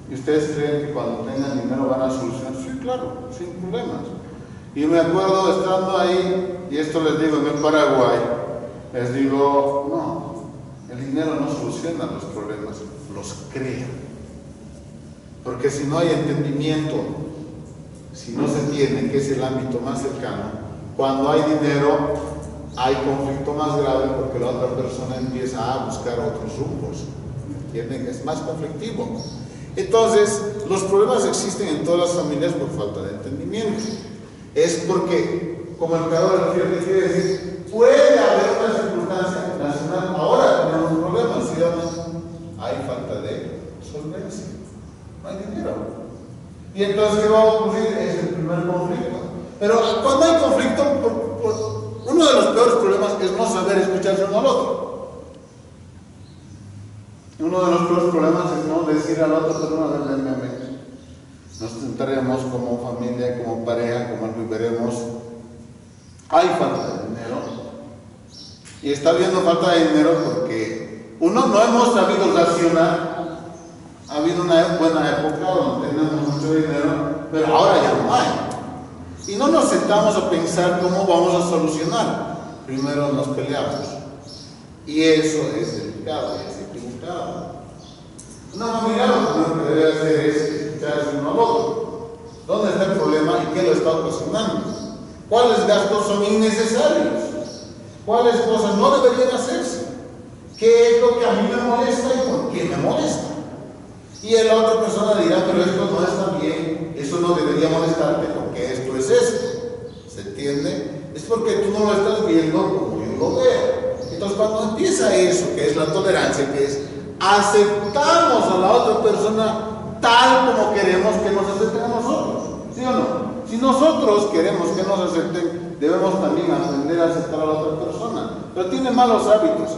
¿Y ustedes creen que cuando tengan dinero van a solucionar? Sí, claro, sin problemas. Y me acuerdo estando ahí, y esto les digo en el Paraguay, les digo, no, el dinero no soluciona los problemas, los crea. Porque si no hay entendimiento, si no se entiende que es el ámbito más cercano, cuando hay dinero, hay conflicto más grave porque la otra persona empieza a buscar otros rumbos. ¿Entienden? Es más conflictivo. Entonces, los problemas existen en todas las familias por falta de entendimiento. Es porque, como el creador del te quiere decir, puede haber una circunstancia nacional. Ahora tenemos problemas, ¿sí o no? Hay falta de solvencia. No hay dinero. Y entonces, ¿qué va a ocurrir? Es el primer conflicto. Pero cuando hay conflicto, uno de los peores problemas es no saber escucharse uno al otro. Uno de los peores problemas es no decir a la otra persona, nos sentaremos como familia, como pareja, como viviremos. Hay falta de dinero. Y está habiendo falta de dinero porque uno no hemos sabido racionar. Ha habido una buena época donde tenemos mucho dinero, pero ahora ya no hay. Y no nos sentamos a pensar cómo vamos a solucionar. Primero nos peleamos. Y eso es delicado, es equivocado. Una familia lo primero que debe hacer es escucharse uno al otro. ¿Dónde está el problema y qué lo está ocasionando? ¿Cuáles gastos son innecesarios? ¿Cuáles cosas no deberían hacerse? ¿Qué es lo que a mí me molesta y por qué me molesta? Y la otra persona dirá, pero esto no está bien, eso no debería molestarte porque esto es esto. ¿Se entiende? Es porque tú no lo estás viendo como yo lo veo. Entonces cuando empieza eso, que es la tolerancia, que es aceptamos a la otra persona tal como queremos que nos acepten a nosotros. ¿Sí o no? Si nosotros queremos que nos acepten, debemos también aprender a aceptar a la otra persona. Pero tiene malos hábitos.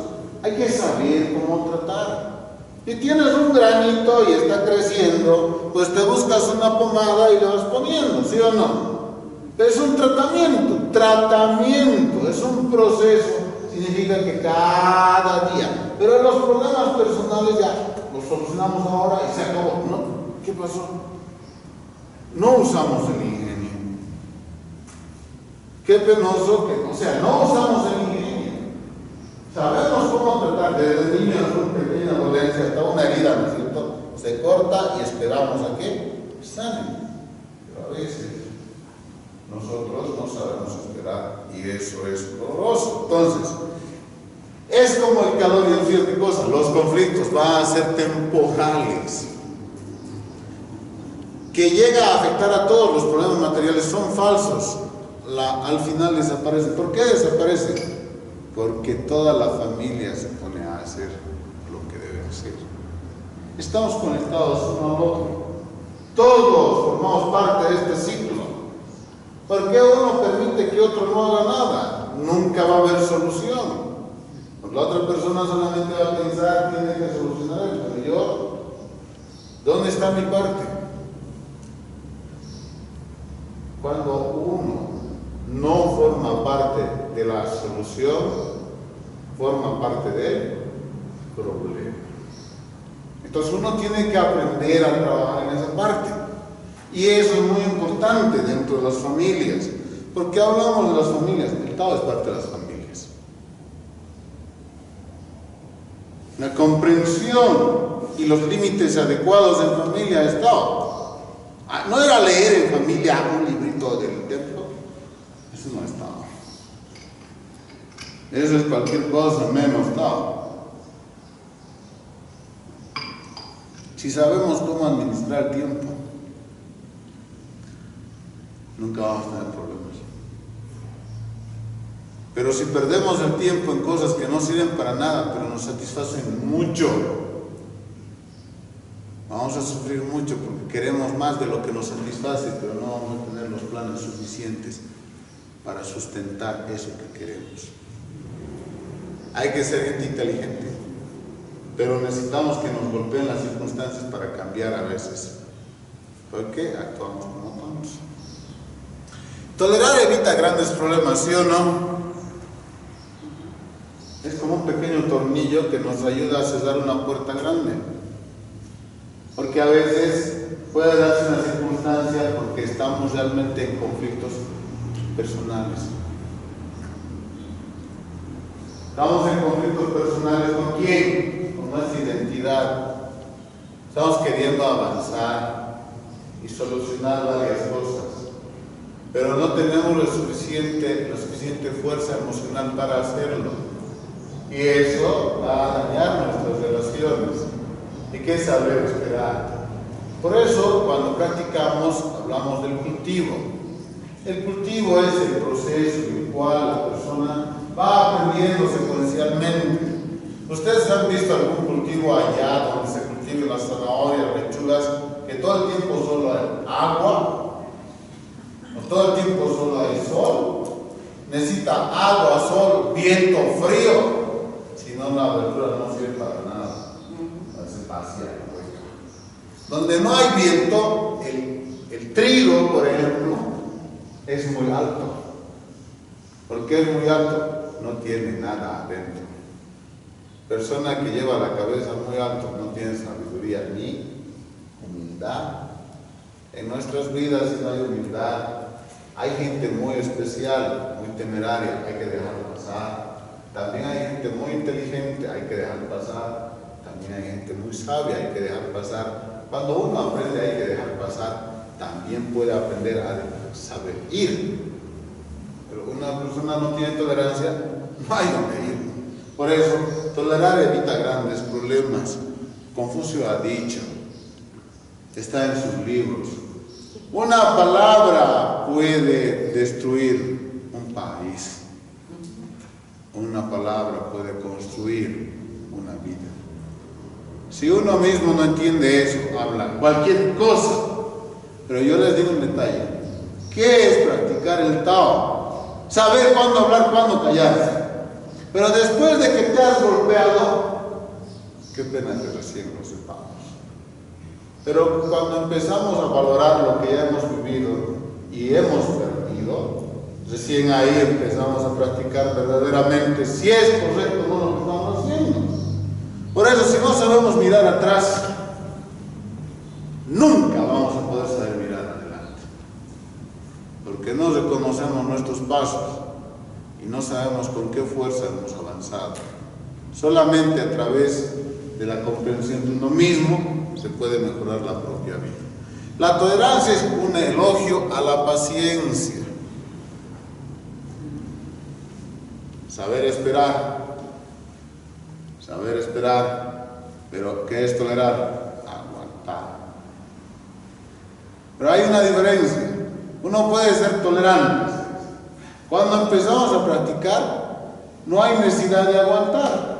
Hay que saber cómo tratar. Si tienes un granito y está creciendo, pues te buscas una pomada y lo vas poniendo, ¿sí o no? Es un tratamiento, es un proceso, significa que cada día. Pero los problemas personales ya los solucionamos ahora y se acabó, ¿no? ¿Qué pasó? No usamos el ingenio. Qué penoso que, o sea, no usamos el ingenio. Sabemos cómo tratar desde niños, una pequeña dolencia hasta una herida, ¿no es cierto? Se corta y esperamos a que sane. Pero a veces nosotros no sabemos esperar y eso es doloroso. Entonces, es como el calor y el frío, ¿qué cosa? Los conflictos van a ser temporales. Que llega a afectar a todos los problemas materiales son falsos. Al final desaparecen. ¿Por qué desaparecen? Porque toda la familia se pone a hacer lo que debe hacer. Estamos conectados uno al otro. Todos formamos parte de este ciclo. ¿Por qué uno permite que otro no haga nada? Nunca va a haber solución. Porque la otra persona solamente va a pensar, tiene que solucionar esto. Pero yo, ¿dónde está mi parte? Cuando uno no forma parte de la solución, forma parte del problema. Entonces uno tiene que aprender a trabajar en esa parte. Y eso es muy importante dentro de las familias. Porque hablamos de las familias, el Estado es parte de las familias. La comprensión y los límites adecuados en familia Estado. No era leer en familia un librito del templo. Eso no es Tao. Eso es cualquier cosa menos Tao. Si sabemos cómo administrar el tiempo, nunca vamos a tener problemas. Pero si perdemos el tiempo en cosas que no sirven para nada, pero nos satisfacen mucho, vamos a sufrir mucho porque queremos más de lo que nos satisface, pero no vamos a tener los planes suficientes para sustentar eso que queremos. Hay que ser gente inteligente, pero necesitamos que nos golpeen las circunstancias para cambiar a veces, porque actuamos como tontos. Tolerar evita grandes problemas, ¿sí o no? Es como un pequeño tornillo que nos ayuda a cerrar una puerta grande. Porque a veces puede darse una circunstancia porque estamos realmente en conflictos personales. Estamos en conflictos personales ¿con quién? Con nuestra identidad. Estamos queriendo avanzar y solucionar varias cosas, pero no tenemos la suficiente fuerza emocional para hacerlo. Y eso va a dañar nuestras relaciones. Hay que saber esperar. Por eso, cuando practicamos, hablamos del cultivo. El cultivo es el proceso en el cual la persona va aprendiendo secuencialmente. ¿Ustedes han visto algún cultivo allá donde se cultivan las zanahorias, lechugas, que todo el tiempo solo hay agua? ¿O todo el tiempo solo hay sol? Necesita agua, sol, viento, frío. Si no, la verdura no sirve para nada. Se vacía. Donde no hay viento, el trigo, por ejemplo, es muy alto. ¿Por qué es muy alto? No tiene nada adentro. Persona que lleva la cabeza muy alto no tiene sabiduría ni humildad. En nuestras vidas, si no hay humildad, hay gente muy especial, muy temeraria, hay que dejarlo pasar. También hay gente muy inteligente, hay que dejar pasar. También hay gente muy sabia, hay que dejar pasar. Cuando uno aprende, hay que dejar pasar. También puede aprender a saber ir. Pero una persona no tiene tolerancia, no hay donde ir. Por eso, tolerar evita grandes problemas. Confucio ha dicho, está en sus libros, una palabra puede destruir un país. Una palabra puede construir una vida. Si uno mismo no entiende eso, habla cualquier cosa. Pero yo les digo un detalle. ¿Qué es practicar el Tao? Saber cuándo hablar, cuándo callarse. Pero después de que te has golpeado, qué pena que recién lo sepamos. Pero cuando empezamos a valorar lo que ya hemos vivido y hemos perdido, recién ahí empezamos a practicar verdaderamente si es correcto o no lo que estamos haciendo. Por eso, si no sabemos mirar atrás, nunca vamos a poder saber mirar adelante. Porque no reconocemos nuestros pasos y no sabemos con qué fuerza hemos avanzado. Solamente a través de la comprensión de uno mismo se puede mejorar la propia vida. La tolerancia es un elogio a la paciencia. Saber esperar, pero ¿qué es tolerar? Aguantar. Pero hay una diferencia. Uno puede ser tolerante. Cuando empezamos a practicar, no hay necesidad de aguantar.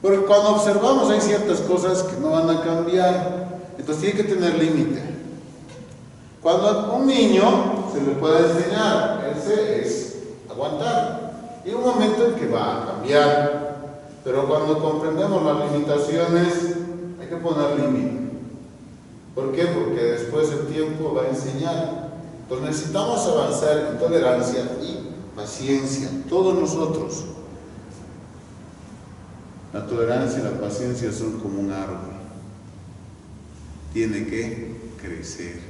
Porque cuando observamos hay ciertas cosas que no van a cambiar. Entonces tiene que tener límite. Cuando a un niño se le puede enseñar, ese es aguantar. Y un momento en que va a cambiar. Pero cuando comprendemos las limitaciones, hay que poner límite. ¿Por qué? Porque después el tiempo va a enseñar. Entonces necesitamos avanzar en tolerancia y paciencia, todos nosotros. La tolerancia y la paciencia son como un árbol. Tiene que crecer.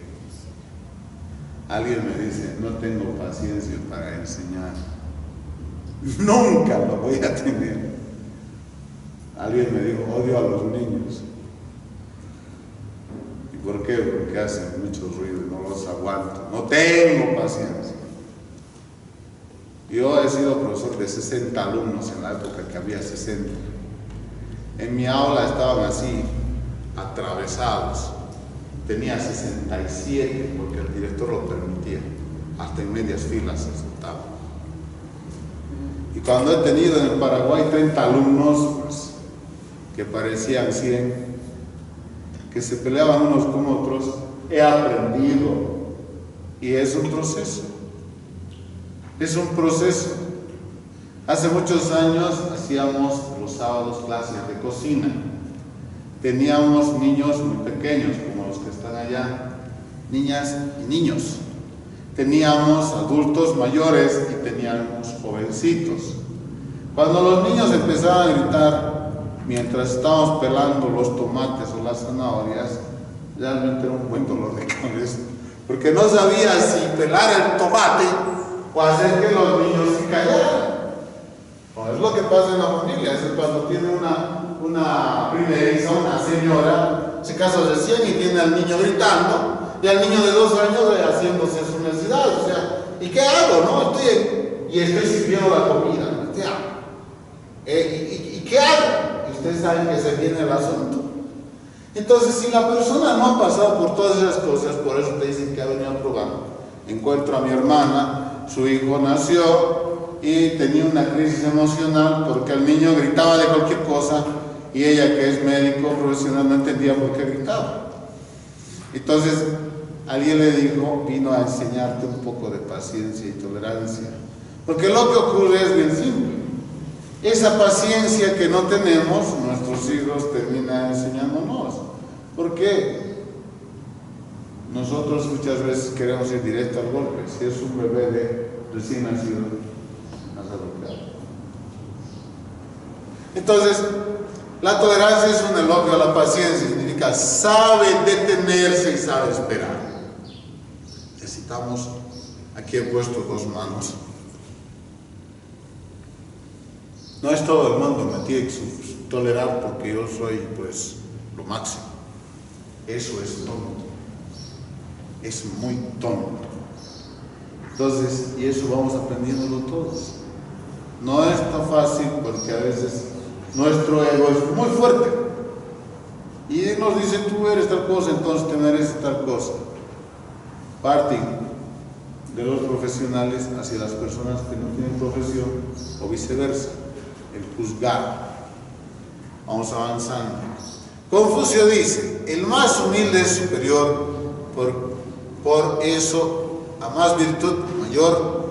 Alguien me dice, no tengo paciencia para enseñar. Nunca lo voy a tener. Alguien me dijo, odio a los niños. ¿Y por qué? Porque hacen mucho ruido y no los aguanto. No tengo paciencia. profesor de 60 alumnos en la época que había 60. En mi aula estaban así, atravesados. Tenía 67 porque el director lo permitía. Hasta en medias filas se sentaba. Y cuando he tenido en el Paraguay 30 alumnos, pues, que parecían 100, que se peleaban unos con otros, he aprendido. Y es un proceso. Es un proceso. Hace muchos años hacíamos los sábados clases de cocina. Teníamos niños muy pequeños, como los que están allá, niñas y niños. Teníamos adultos mayores y teníamos jovencitos. Cuando los niños empezaban a gritar mientras estábamos pelando los tomates o las zanahorias, realmente era un buen dolor de cabeza, porque no sabía si pelar el tomate o hacer que los niños se callaran. No, es lo que pasa en la familia. Es cuando tiene una primeriza, una señora, se casa recién y tiene al niño gritando, y al niño de 2 años haciéndose su necesidad. O sea, ¿y qué hago? No? Estoy sirviendo la comida. ¿Qué hago? ¿Y qué hago? Y ustedes saben que se viene el asunto. Entonces, si la persona no ha pasado por todas esas cosas, por eso te dicen que ha venido al programa. Encuentro a mi hermana, su hijo nació y tenía una crisis emocional porque el niño gritaba de cualquier cosa y ella, que es médico profesional, no entendía por qué gritaba. Entonces, alguien le dijo, vino a enseñarte un poco de paciencia y tolerancia. Porque lo que ocurre es bien simple. Esa paciencia que no tenemos, nuestros hijos terminan enseñándonos. ¿Por qué? Nosotros muchas veces queremos ir directo al golpe. Si es un bebé de recién nacido, más golpeado. Entonces, la tolerancia es un elogio a la paciencia. Significa sabe detenerse y sabe esperar. Necesitamos, aquí he puesto 2 manos. No es todo el mundo, me tiene que tolerar porque yo soy, pues, lo máximo. Eso es tonto. Es muy tonto. Entonces, y eso vamos aprendiéndolo todos. No es tan fácil porque a veces nuestro ego es muy fuerte. Y nos dice, tú eres tal cosa, entonces te mereces tal cosa. Parten de los profesionales hacia las personas que no tienen profesión o viceversa. El juzgar. Vamos avanzando. Confucio dice, el más humilde es superior, por eso a más virtud mayor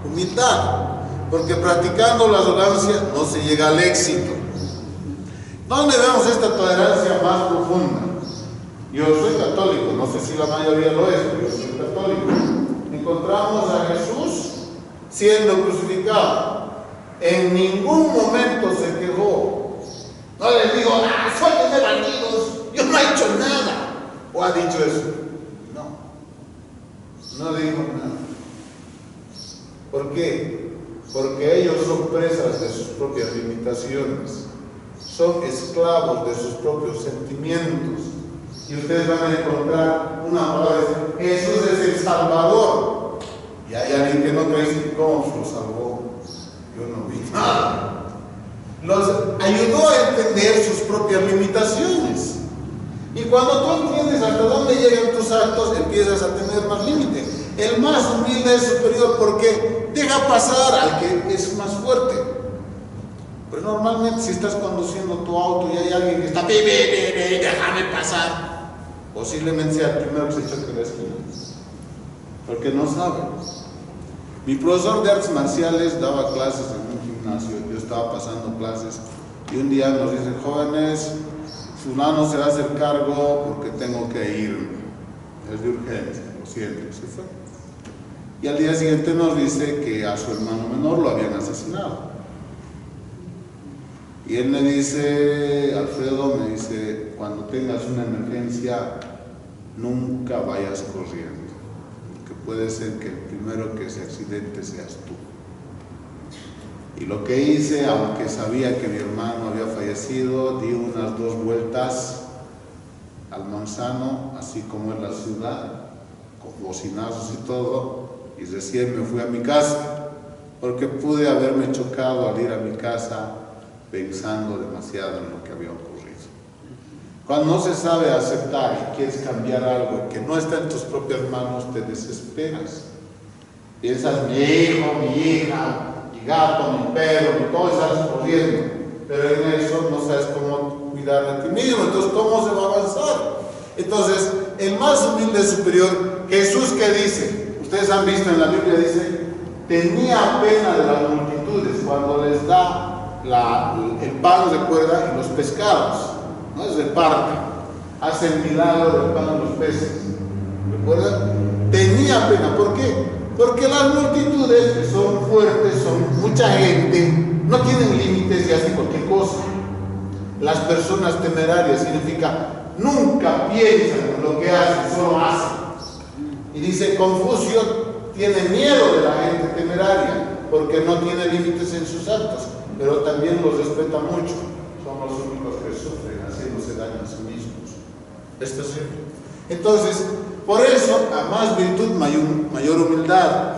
humildad, porque practicando la arrogancia no se llega al éxito. ¿Dónde vemos esta tolerancia más profunda? Yo soy católico, no sé si la mayoría lo es, pero yo soy católico. Encontramos a Jesús siendo crucificado. En ningún momento se quejó. No les digo, suéltenme bandidos, yo no he hecho nada. ¿O ha dicho eso? No dijo nada. ¿Por qué? Porque ellos son presas de sus propias limitaciones. Son esclavos de sus propios sentimientos. Y ustedes van a encontrar una palabra de Jesús es el Salvador. Y hay alguien que no cree, ¿cómo lo salvó? Yo no vi nada. Los ayudó a entender sus propias limitaciones. Y cuando tú entiendes hasta dónde llegan tus actos, empiezas a tener más límite. El más humilde es superior porque deja pasar al que es más fuerte. Pero normalmente si estás conduciendo tu auto y hay alguien que está, déjame pasar, posiblemente sea el primero que se choque la esquina. Porque no sabe. Mi profesor de artes marciales daba clases en un gimnasio, yo estaba pasando clases y un día nos dice, jóvenes, fulano se va a hacer cargo porque tengo que ir, es de urgencia, lo siento, se fue. Y al día siguiente nos dice que a su hermano menor lo habían asesinado. Y él me dice, Alfredo, me dice, cuando tengas una emergencia, nunca vayas corriendo. Puede ser que el primero que se accidente seas tú. Y lo que hice, aunque sabía que mi hermano había fallecido, di unas 2 vueltas al manzano, así como en la ciudad, con bocinazos y todo, y recién me fui a mi casa, porque pude haberme chocado al ir a mi casa pensando demasiado en lo que había ocurrido. Cuando no se sabe aceptar y quieres cambiar algo que no está en tus propias manos, te desesperas. Piensas, mi hijo, mi hija, mi gato, mi perro, mi todo, y sales corriendo. Pero en eso no sabes cómo cuidar de ti mismo. Entonces, ¿cómo se va a avanzar? Entonces, el más humilde superior, Jesús, ¿qué dice? Ustedes han visto en la Biblia, dice, tenía pena de las multitudes cuando les da el pan de cuerda y los pescados. ¿No? Es reparte, hace el milagro del pan a los peces. ¿Recuerdan? Tenía pena. ¿Por qué? Porque las multitudes, que son fuertes, son mucha gente, no tienen límites y hacen cualquier cosa. Las personas temerarias significa nunca piensan en lo que hacen, solo hacen. Y dice, Confucio tiene miedo de la gente temeraria porque no tiene límites en sus actos, pero también los respeta mucho. Son los únicos que sufren haciéndose daño a sí mismos. Esto es cierto. Entonces, por eso, a más virtud, mayor humildad.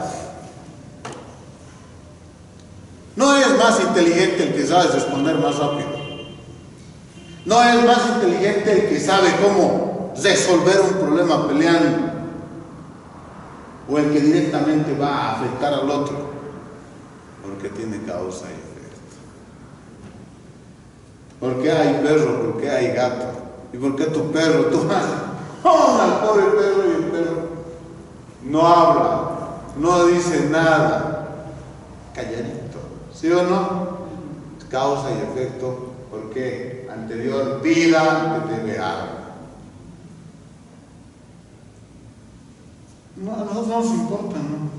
No es más inteligente el que sabe responder más rápido. No es más inteligente el que sabe cómo resolver un problema peleando, o el que directamente va a afectar al otro, porque tiene causa y efecto. ¿Por qué hay perro? ¿Por qué hay gato? ¿Y por qué tu perro? Tú vas al pobre perro y el perro no habla, no dice nada, calladito, ¿sí o no? Causa y efecto, porque anterior vida que te debe algo. No nos importa, ¿no?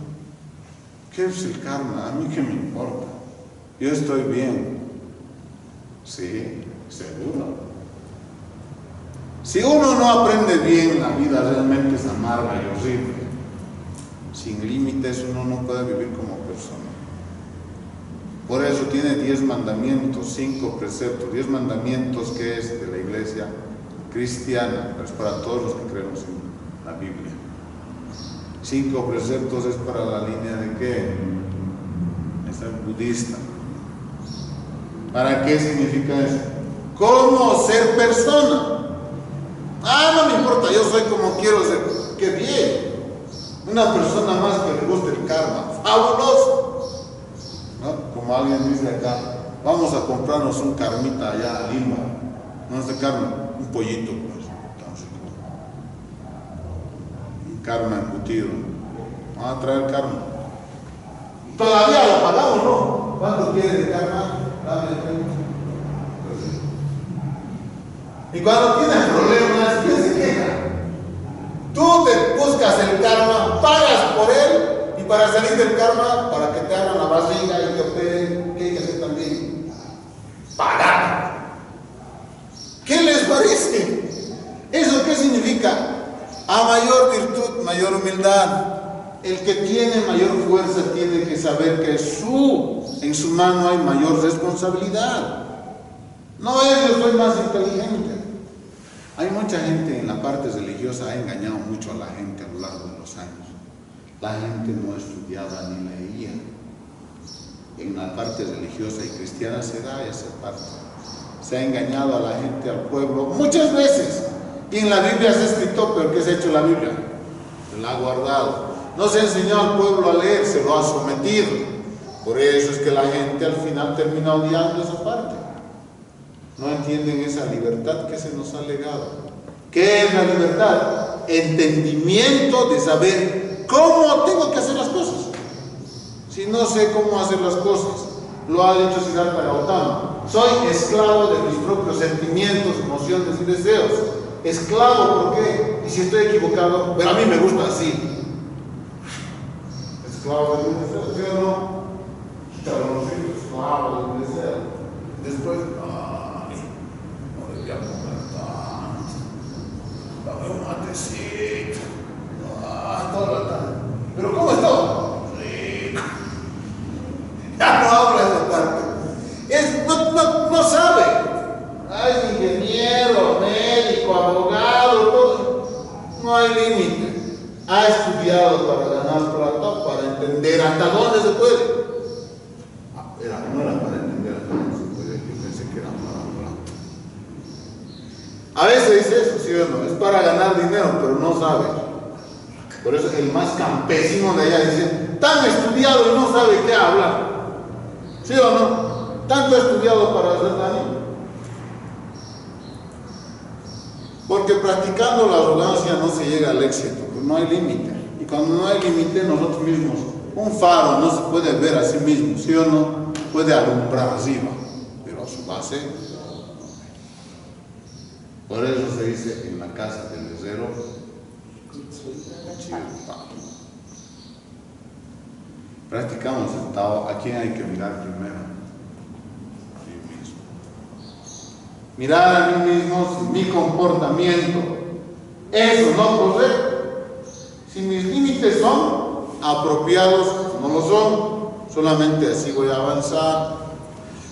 ¿Qué es el karma? A mí qué me importa. Yo estoy bien. Sí, seguro. Si uno no aprende bien, la vida realmente es amarga y horrible. Sin límites uno no puede vivir como persona. Por eso tiene 10 mandamientos, 5 preceptos. 10 mandamientos que es de la iglesia cristiana, pero es para todos los que creemos en la Biblia. 5 preceptos es para la línea de qué? Es el budista. ¿Para qué significa eso? ¿Cómo ser persona? No me importa, yo soy como quiero ser. ¡Qué bien! Una persona más que le guste el karma. ¡Fabuloso! ¿No? Como alguien dice acá, vamos a comprarnos un karmita allá a Lima. No es de karma, un pollito, pues. Un karma embutido. Vamos a traer karma. Todavía lo pagamos, ¿no? ¿Cuánto quieres de karma? Dame el karma. Y cuando tienes problemas, ¿quién se queja? Tú te buscas el karma, pagas por él, y para salir del karma, para que te hagan la barriga y te operen, ¿qué hay que hacer también? Pagar. ¿Qué les parece? ¿Eso qué significa? A mayor virtud, mayor humildad. El que tiene mayor fuerza tiene que saber que en su mano hay mayor responsabilidad. No es yo soy más inteligente. Hay mucha gente en la parte religiosa, ha engañado mucho a la gente a lo largo de los años. La gente no estudiaba ni leía. En la parte religiosa y cristiana se da esa parte. Se ha engañado a la gente, al pueblo, muchas veces. Y en la Biblia se ha escrito, pero ¿qué se ha hecho la Biblia? Se la ha guardado. No se ha enseñado al pueblo a leer, se lo ha sometido. Por eso es que la gente al final termina odiando esa parte. No entienden esa libertad que se nos ha legado. ¿Qué es la libertad? Entendimiento de saber cómo tengo que hacer las cosas. Si no sé cómo hacer las cosas, lo ha dicho Siddhartha Gautama, soy esclavo de mis propios sentimientos, emociones y deseos. Esclavo, ¿por qué? Y si estoy equivocado, pero a mí me gusta así. Esclavo de mis deseos, ¿sí o no? Esclavo de mis deseos. Después, ya comer tanto, dame un matecito, toda la tarde. ¿Pero cómo estoy? Rico. Ya no habla esa parte. No sabe. Hay ingeniero, médico, abogado, todo. No hay límite. Ha estudiado para ganar plata, para entender hasta dónde se puede. eso, ¿sí o no? Es para ganar dinero, pero no sabe. Por eso el más campesino de allá dice, tan estudiado y no sabe qué hablar. ¿Sí o no? Tanto estudiado para hacer daño. Porque practicando la arrogancia no se llega al éxito, pues no hay límite. Y cuando no hay límite, nosotros mismos, un faro no se puede ver a sí mismo, ¿sí o no? Puede alumbrar arriba, pero a su base. Por eso se dice en la casa del herrero, cuchillo de palo. Practicamos el Tao, ¿a quién hay que mirar primero? A mí mismo. Mirar a mí mismo, si mi comportamiento eso no correcto, si mis límites son apropiados, no lo son, solamente así voy a avanzar.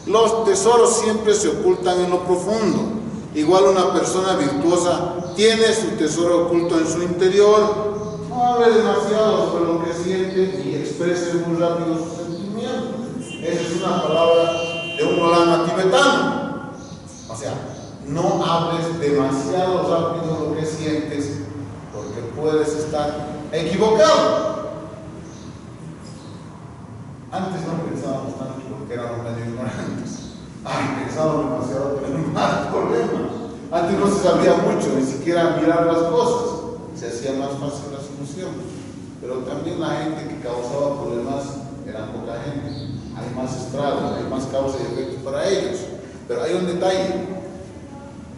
Los tesoros siempre se ocultan en lo profundo. Igual una persona virtuosa tiene su tesoro oculto en su interior. No hable demasiado sobre lo que siente y exprese muy rápido sus sentimientos. Esa es una palabra de un lama tibetano. O sea, no hables demasiado rápido lo que sientes porque puedes estar equivocado. Antes no pensábamos tanto porque éramos medio ignorantes. Ay, pensábamos demasiado, pero más problemas. Antes no se sabía mucho, ni siquiera mirar las cosas. Se hacía más fácil la solución. Pero también la gente que causaba problemas era poca gente. Hay más estragos, hay más causa y efectos para ellos. Pero hay un detalle.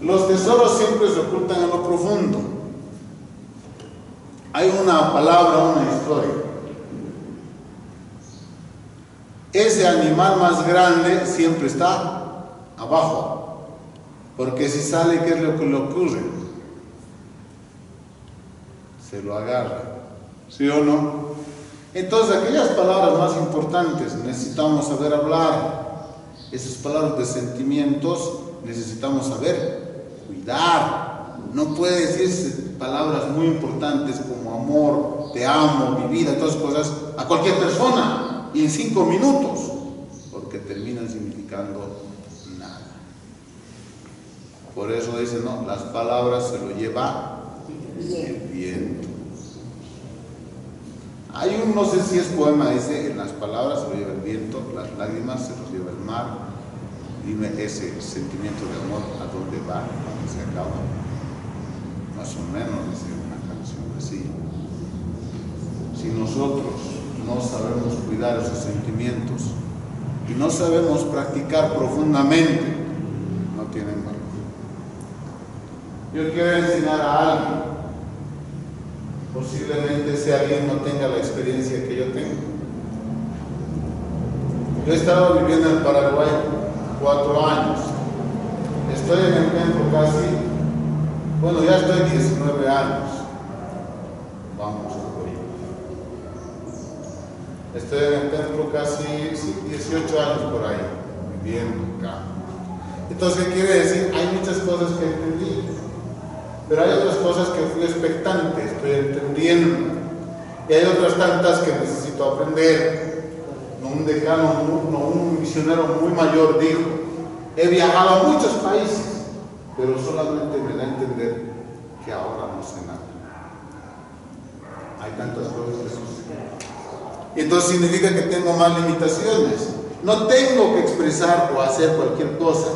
Los tesoros siempre se ocultan en lo profundo. Hay una palabra, una historia. Ese animal más grande siempre está abajo, porque si sale, ¿qué es lo que le ocurre? Se lo agarra, ¿sí o no? Entonces, aquellas palabras más importantes necesitamos saber hablar. Esas palabras de sentimientos necesitamos saber cuidar. No puede decirse palabras muy importantes como amor, te amo, mi vida, todas esas cosas a cualquier persona. Y en 5 minutos, porque terminan significando nada. Por eso dice, no, las palabras se lo lleva el viento. Hay un, no sé si es poema, dice, en las palabras se lo lleva el viento, las lágrimas se los lleva el mar. Dime ese sentimiento de amor, ¿a dónde va? ¿Dónde se acaba? Más o menos, dice una canción así. Si nosotros no sabemos cuidar esos sentimientos y no sabemos practicar profundamente, no tienen valor. Yo quiero enseñar a alguien, posiblemente ese alguien no tenga la experiencia que yo tengo. Yo he estado viviendo en Paraguay 4 años, estoy en el templo casi, bueno, ya estoy 19 años, vamos. Estoy en el templo casi 18 años por ahí, viviendo acá. Entonces, ¿qué quiere decir? Hay muchas cosas que entendí, pero hay otras cosas que fui expectante, estoy entendiendo. Y hay otras tantas que necesito aprender. Un decano, un misionero muy mayor dijo, he viajado a muchos países, pero solamente me da a entender que ahora no sé nada. Hay tantas cosas que no sé. Entonces significa que tengo más limitaciones. No tengo que expresar o hacer cualquier cosa.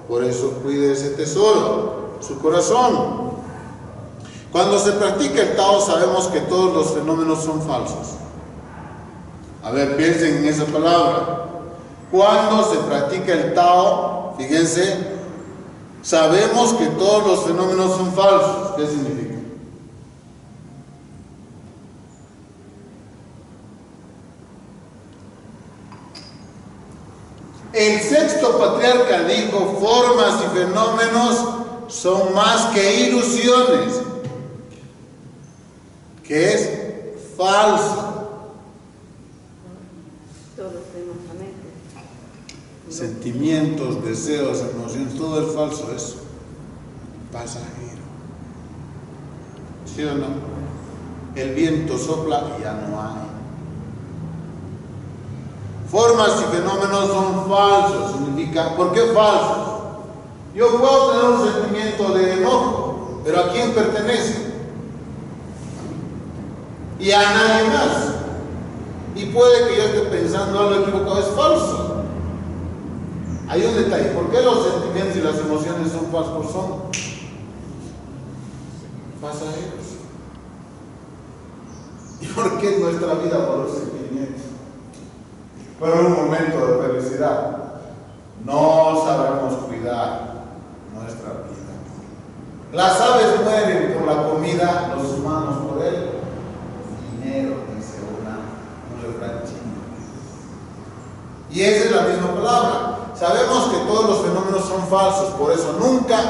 Por eso cuide ese tesoro, su corazón. Cuando se practica el Tao sabemos que todos los fenómenos son falsos. A ver, piensen en esa palabra. Cuando se practica el Tao, fíjense, sabemos que todos los fenómenos son falsos. ¿Qué significa? El sexto patriarca dijo, formas y fenómenos son más que ilusiones, que es falso. Todos tenemos la mente. Sentimientos, deseos, emociones, todo es falso eso. Pasajero. ¿Sí o no? El viento sopla y ya no hay. Formas y fenómenos son falsos, significa, ¿por qué falsos? Yo puedo tener un sentimiento de enojo, pero ¿a quién pertenece? Y a nadie más. Y puede que yo esté pensando algo equivocado, es falso. Hay un detalle, ¿por qué los sentimientos y las emociones son falsos? Son pasajeros. ¿Y por qué nuestra vida por los sentimientos? Por un momento de felicidad. No sabemos cuidar nuestra vida. Las aves mueren por la comida, los humanos por el dinero, dice un refrán chino. Y esa es la misma palabra. Sabemos que todos los fenómenos son falsos, por eso nunca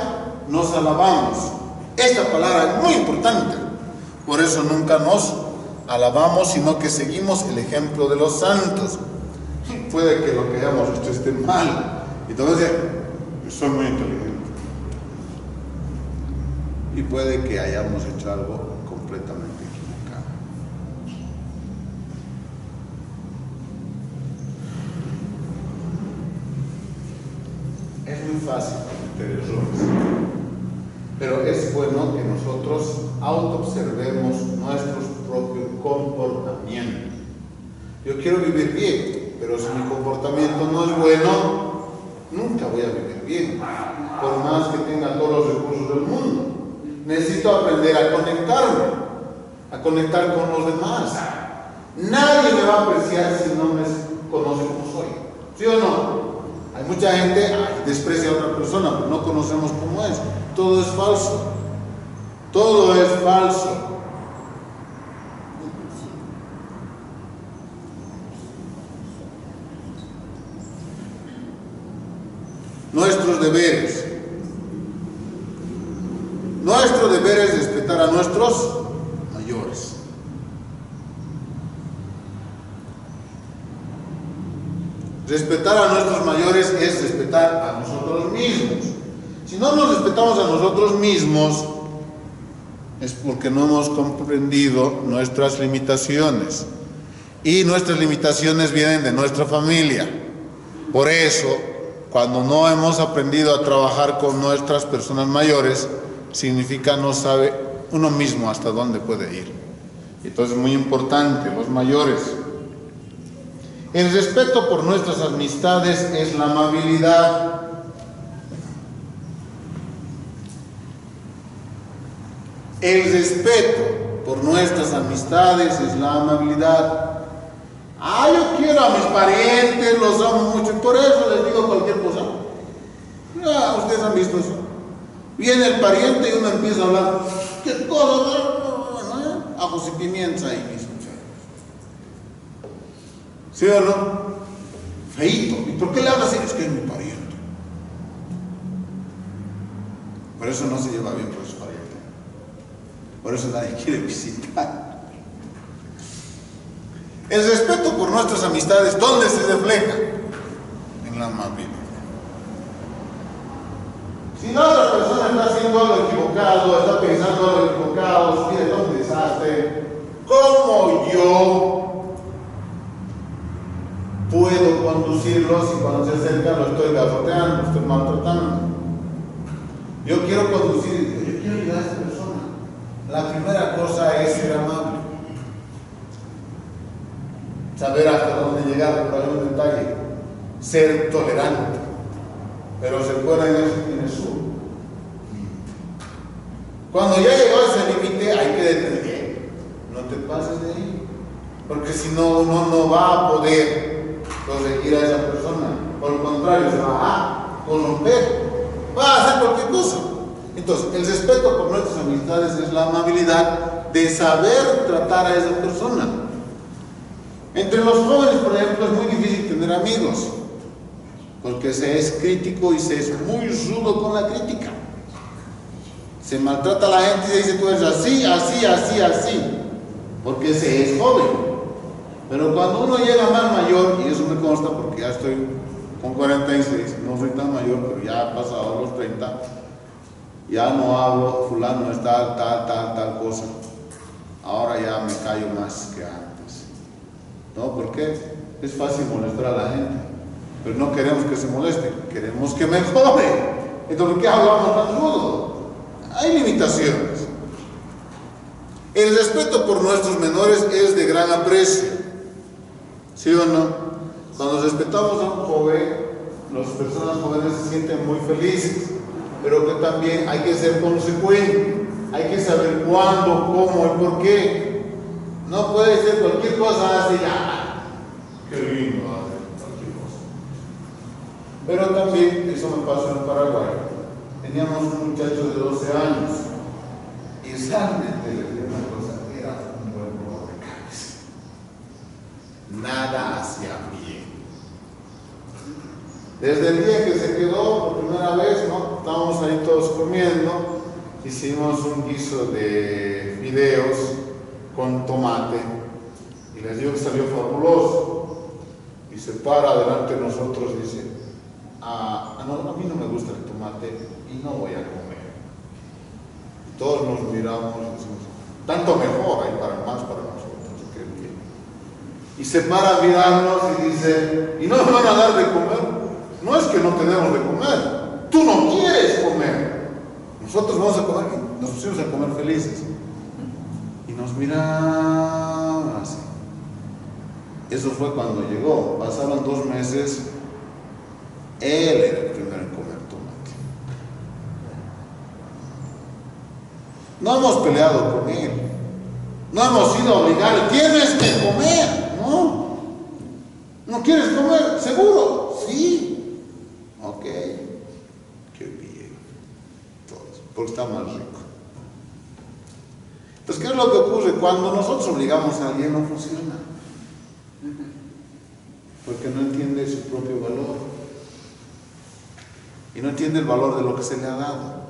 nos alabamos. Esta palabra es muy importante. Por eso nunca nos alabamos, sino que seguimos el ejemplo de los santos. Puede que lo que hayamos hecho esté mal. Y entonces, yo soy muy inteligente. Y puede que hayamos hecho algo completamente equivocado. Es muy fácil cometer errores, pero es bueno que nosotros autoobservemos nuestros propios comportamientos. Yo quiero vivir bien, pero si mi comportamiento no es bueno, nunca voy a vivir bien, por más que tenga todos los recursos del mundo. Necesito aprender a conectar con los demás. Nadie me va a apreciar si no me conoce como soy. ¿Sí o no? Hay mucha gente que desprecia a otra persona, pero no conocemos cómo es. Todo es falso. Todo es falso. Nuestros deberes. Nuestro deber es respetar a nuestros mayores. Respetar a nuestros mayores es respetar a nosotros mismos. Si no nos respetamos a nosotros mismos, es porque no hemos comprendido nuestras limitaciones. Y nuestras limitaciones vienen de nuestra familia. Por eso, cuando no hemos aprendido a trabajar con nuestras personas mayores, significa no sabe uno mismo hasta dónde puede ir. Entonces es muy importante, los mayores. El respeto por nuestras amistades es la amabilidad. El respeto por nuestras amistades es la amabilidad. Yo quiero a mis parientes, los amo mucho, y por eso les digo cualquier cosa. Ustedes han visto eso. Viene el pariente y uno empieza a hablar, ¿qué cosa? Ajos y pimientos ahí mismo. ¿Sí o no? Feíto. ¿Y por qué le hablas así? Es que es mi pariente. Por eso no se lleva bien con su pariente. Por eso nadie quiere visitar. El respeto por nuestras amistades, ¿dónde se refleja? En la amabilidad. Si la otra persona está haciendo algo equivocado, está pensando algo equivocado, mire, es un desastre, ¿cómo yo puedo conducirlo si cuando se acerca lo estoy garroteando, lo estoy maltratando? Yo quiero conducir, yo quiero ayudar a esta persona. La primera cosa es ser amable. Saber hasta dónde llegar, pero hay un detalle. Ser tolerante. Pero se puede en eso tiene su. Cuando ya llegó a ese límite, hay que detener. No te pases de ahí. Porque si no, uno no va a poder corregir a esa persona. Por el contrario, se va a corromper. Va a hacer cualquier cosa. Entonces, el respeto por nuestras amistades es la amabilidad de saber tratar a esa persona. Entre los jóvenes, por ejemplo, es muy difícil tener amigos, porque se es crítico y se es muy rudo con la crítica. Se maltrata a la gente y se dice, tú eres así, así, así, así, porque se es joven. Pero cuando uno llega más mayor, y eso me consta porque ya estoy con 46, no soy tan mayor, pero ya he pasado los 30, ya no hablo, fulano es tal cosa. Ahora ya me callo más que antes. ¿No? Porque es fácil molestar a la gente, pero no queremos que se moleste, queremos que mejore. Entonces, ¿por qué hablamos tan rudo? Hay limitaciones. El respeto por nuestros menores es de gran aprecio, ¿sí o no? Cuando respetamos a un joven, las personas jóvenes se sienten muy felices, pero que también hay que ser consecuente, hay que saber cuándo, cómo y por qué. No puede ser cualquier cosa así, ya, qué lindo, cualquier cosa. Pero también, eso me pasó en Paraguay, teníamos un muchacho de 12 años y realmente le dio una cosa, era un buen dolor de cabeza. Nada hacía bien. Desde el día que se quedó por primera vez, ¿no? Estábamos ahí todos comiendo, hicimos un guiso de fideos con tomate y les digo que salió fabuloso. Y se para delante de nosotros y dice, no, a mí no me gusta el tomate y no voy a comer. Y todos nos miramos y decimos, tanto mejor, hay para más para nosotros, qué bien. Y se para a mirarnos y dice, ¿y no me van a dar de comer? No es que no tenemos de comer, tú no quieres comer. Nosotros vamos a comer y nos pusimos a comer felices. Y nos miraban así. Eso fue cuando llegó. Pasaron 2 meses. Él era el primero en comer tomate. No hemos peleado con él. No hemos ido a obligar. Tienes que comer. No. ¿No quieres comer? ¿Seguro? Sí. Ok. Qué bien. Todos. Porque está más rico. Entonces, ¿qué es lo que ocurre? Cuando nosotros obligamos a alguien no funciona. Porque no entiende su propio valor. Y no entiende el valor de lo que se le ha dado.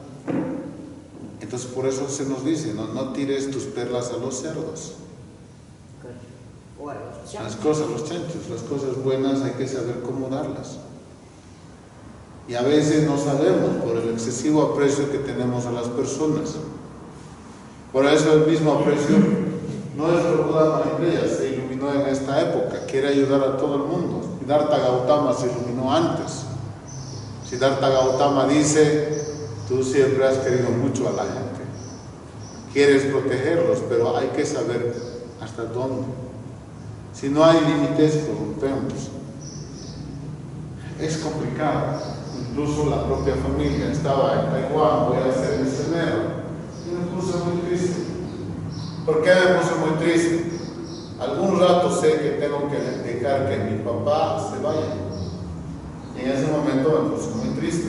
Entonces por eso se nos dice, no tires tus perlas a los cerdos. O a los chanchos. Los chanchos, las cosas buenas hay que saber cómo darlas. Y a veces no sabemos por el excesivo aprecio que tenemos a las personas. Por eso el mismo aprecio, nuestro Buda Maitreya se iluminó en esta época, quiere ayudar a todo el mundo. Siddhartha Gautama se iluminó antes. Siddhartha Gautama dice, tú siempre has querido mucho a la gente, quieres protegerlos, pero hay que saber hasta dónde. Si no hay límites, corrompemos. Es complicado. Incluso la propia familia. Estaba en Taiwán, voy a ser misionero, y me puse muy triste. ¿Por qué me puse muy triste? Algún rato sé que tengo que dejar que mi papá se vaya. Y en ese momento me puse muy triste.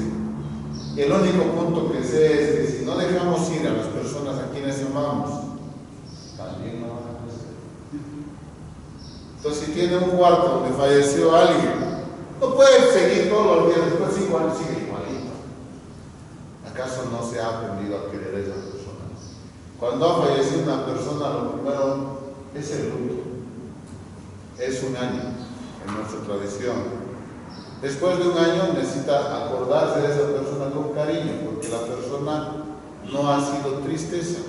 Y el único punto que sé es que si no dejamos ir a las personas a quienes amamos, también no van a crecer. Entonces, si tiene un cuarto donde falleció alguien, no puede seguir todos los días, después de 5 años sigue igualito. ¿Acaso no se ha aprendido a querer a esa persona? Cuando ha fallecido una persona, lo primero es el luto. Es un año en nuestra tradición. Después de un año necesita acordarse de esa persona con cariño, porque la persona no ha sido tristeza.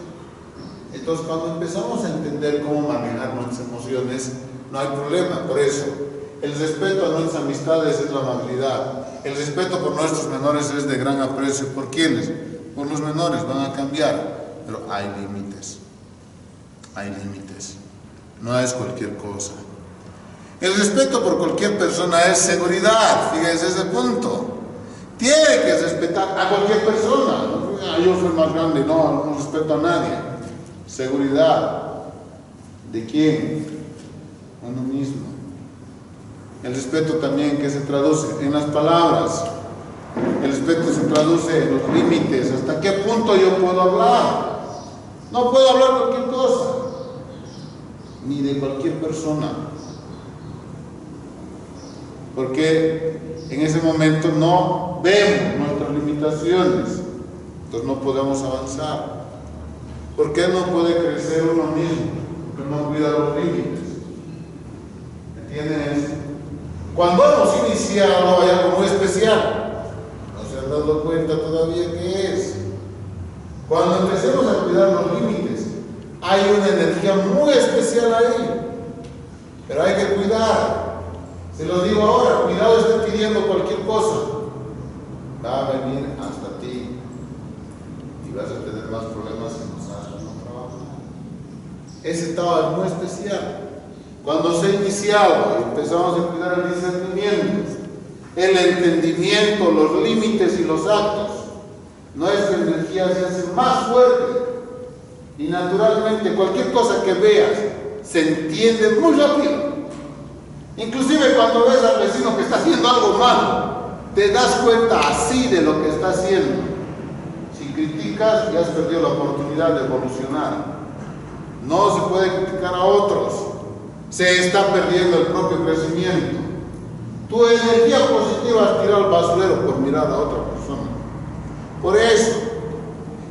Entonces, cuando empezamos a entender cómo manejar nuestras emociones, no hay problema. Por eso, el respeto a nuestras amistades es la amabilidad. El respeto por nuestros menores es de gran aprecio. ¿Por quiénes? Por los menores, van a cambiar. Pero hay límites. Hay límites. No es cualquier cosa. El respeto por cualquier persona es seguridad. Fíjense ese punto. Tiene que respetar a cualquier persona. Yo soy más grande, no respeto a nadie. Seguridad. ¿De quién? Uno mismo. El respeto también que se traduce en las palabras. El respeto se traduce en los límites. ¿Hasta qué punto yo puedo hablar? No puedo hablar cualquier cosa. Ni de cualquier persona. Porque en ese momento no vemos nuestras limitaciones. Entonces no podemos avanzar. ¿Por qué no puede crecer uno mismo? Porque no cuida los límites. ¿Entienden eso? Cuando hemos iniciado hay algo muy especial. ¿No se han dado cuenta todavía qué es? Cuando empecemos a cuidar los límites, hay una energía muy especial ahí. Pero hay que cuidar. Se lo digo ahora, cuidado, esté pidiendo cualquier cosa. Va a venir hasta ti y vas a tener esa etapa es muy especial. Cuando se ha iniciado y empezamos a cuidar el discernimiento, el entendimiento, los límites y los actos, nuestra energía se hace más fuerte y naturalmente cualquier cosa que veas se entiende muy rápido. Inclusive cuando ves al vecino que está haciendo algo malo, te das cuenta así de lo que está haciendo. Si criticas, ya has perdido la oportunidad de evolucionar. No se puede criticar a otros, se está perdiendo el propio crecimiento. Tu energía positiva has tirado al basurero por mirar a otra persona. Por eso,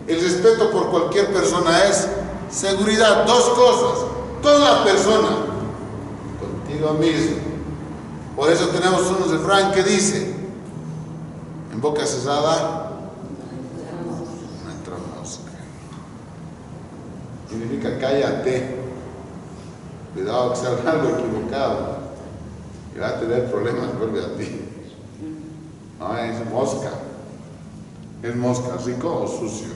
el respeto por cualquier persona es seguridad. Dos cosas: con la persona, contigo mismo. Por eso tenemos un refrán que dice: en boca cerrada no entra mosca. Significa cállate. Cuidado que salga algo equivocado y va a tener problemas, vuelve a ti. No, es mosca. ¿Es mosca rico o sucio?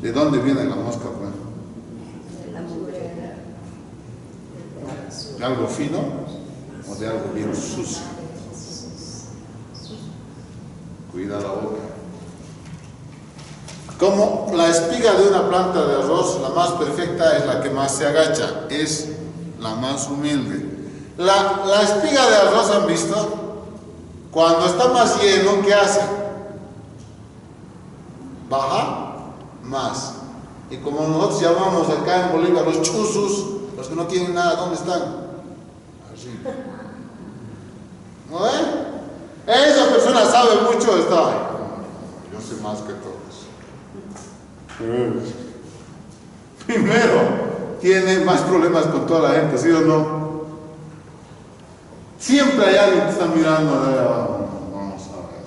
¿De dónde viene la mosca? Bueno, ¿de algo fino o de algo bien sucio? Cuida la boca. Como la espiga de una planta de arroz, la más perfecta es la que más se agacha, es la más humilde. La espiga de arroz, ¿han visto? Cuando está más lleno, ¿qué hace? Baja más. Y como nosotros llamamos acá en Bolivia los chuzos, los que no tienen nada, ¿dónde están? Arriba. ¿No ven? Esa persona sabe mucho, está ahí. Yo sé más que todos. Primero, tiene más problemas con toda la gente, ¿sí o no? Siempre hay alguien que está mirando. Vamos a ver.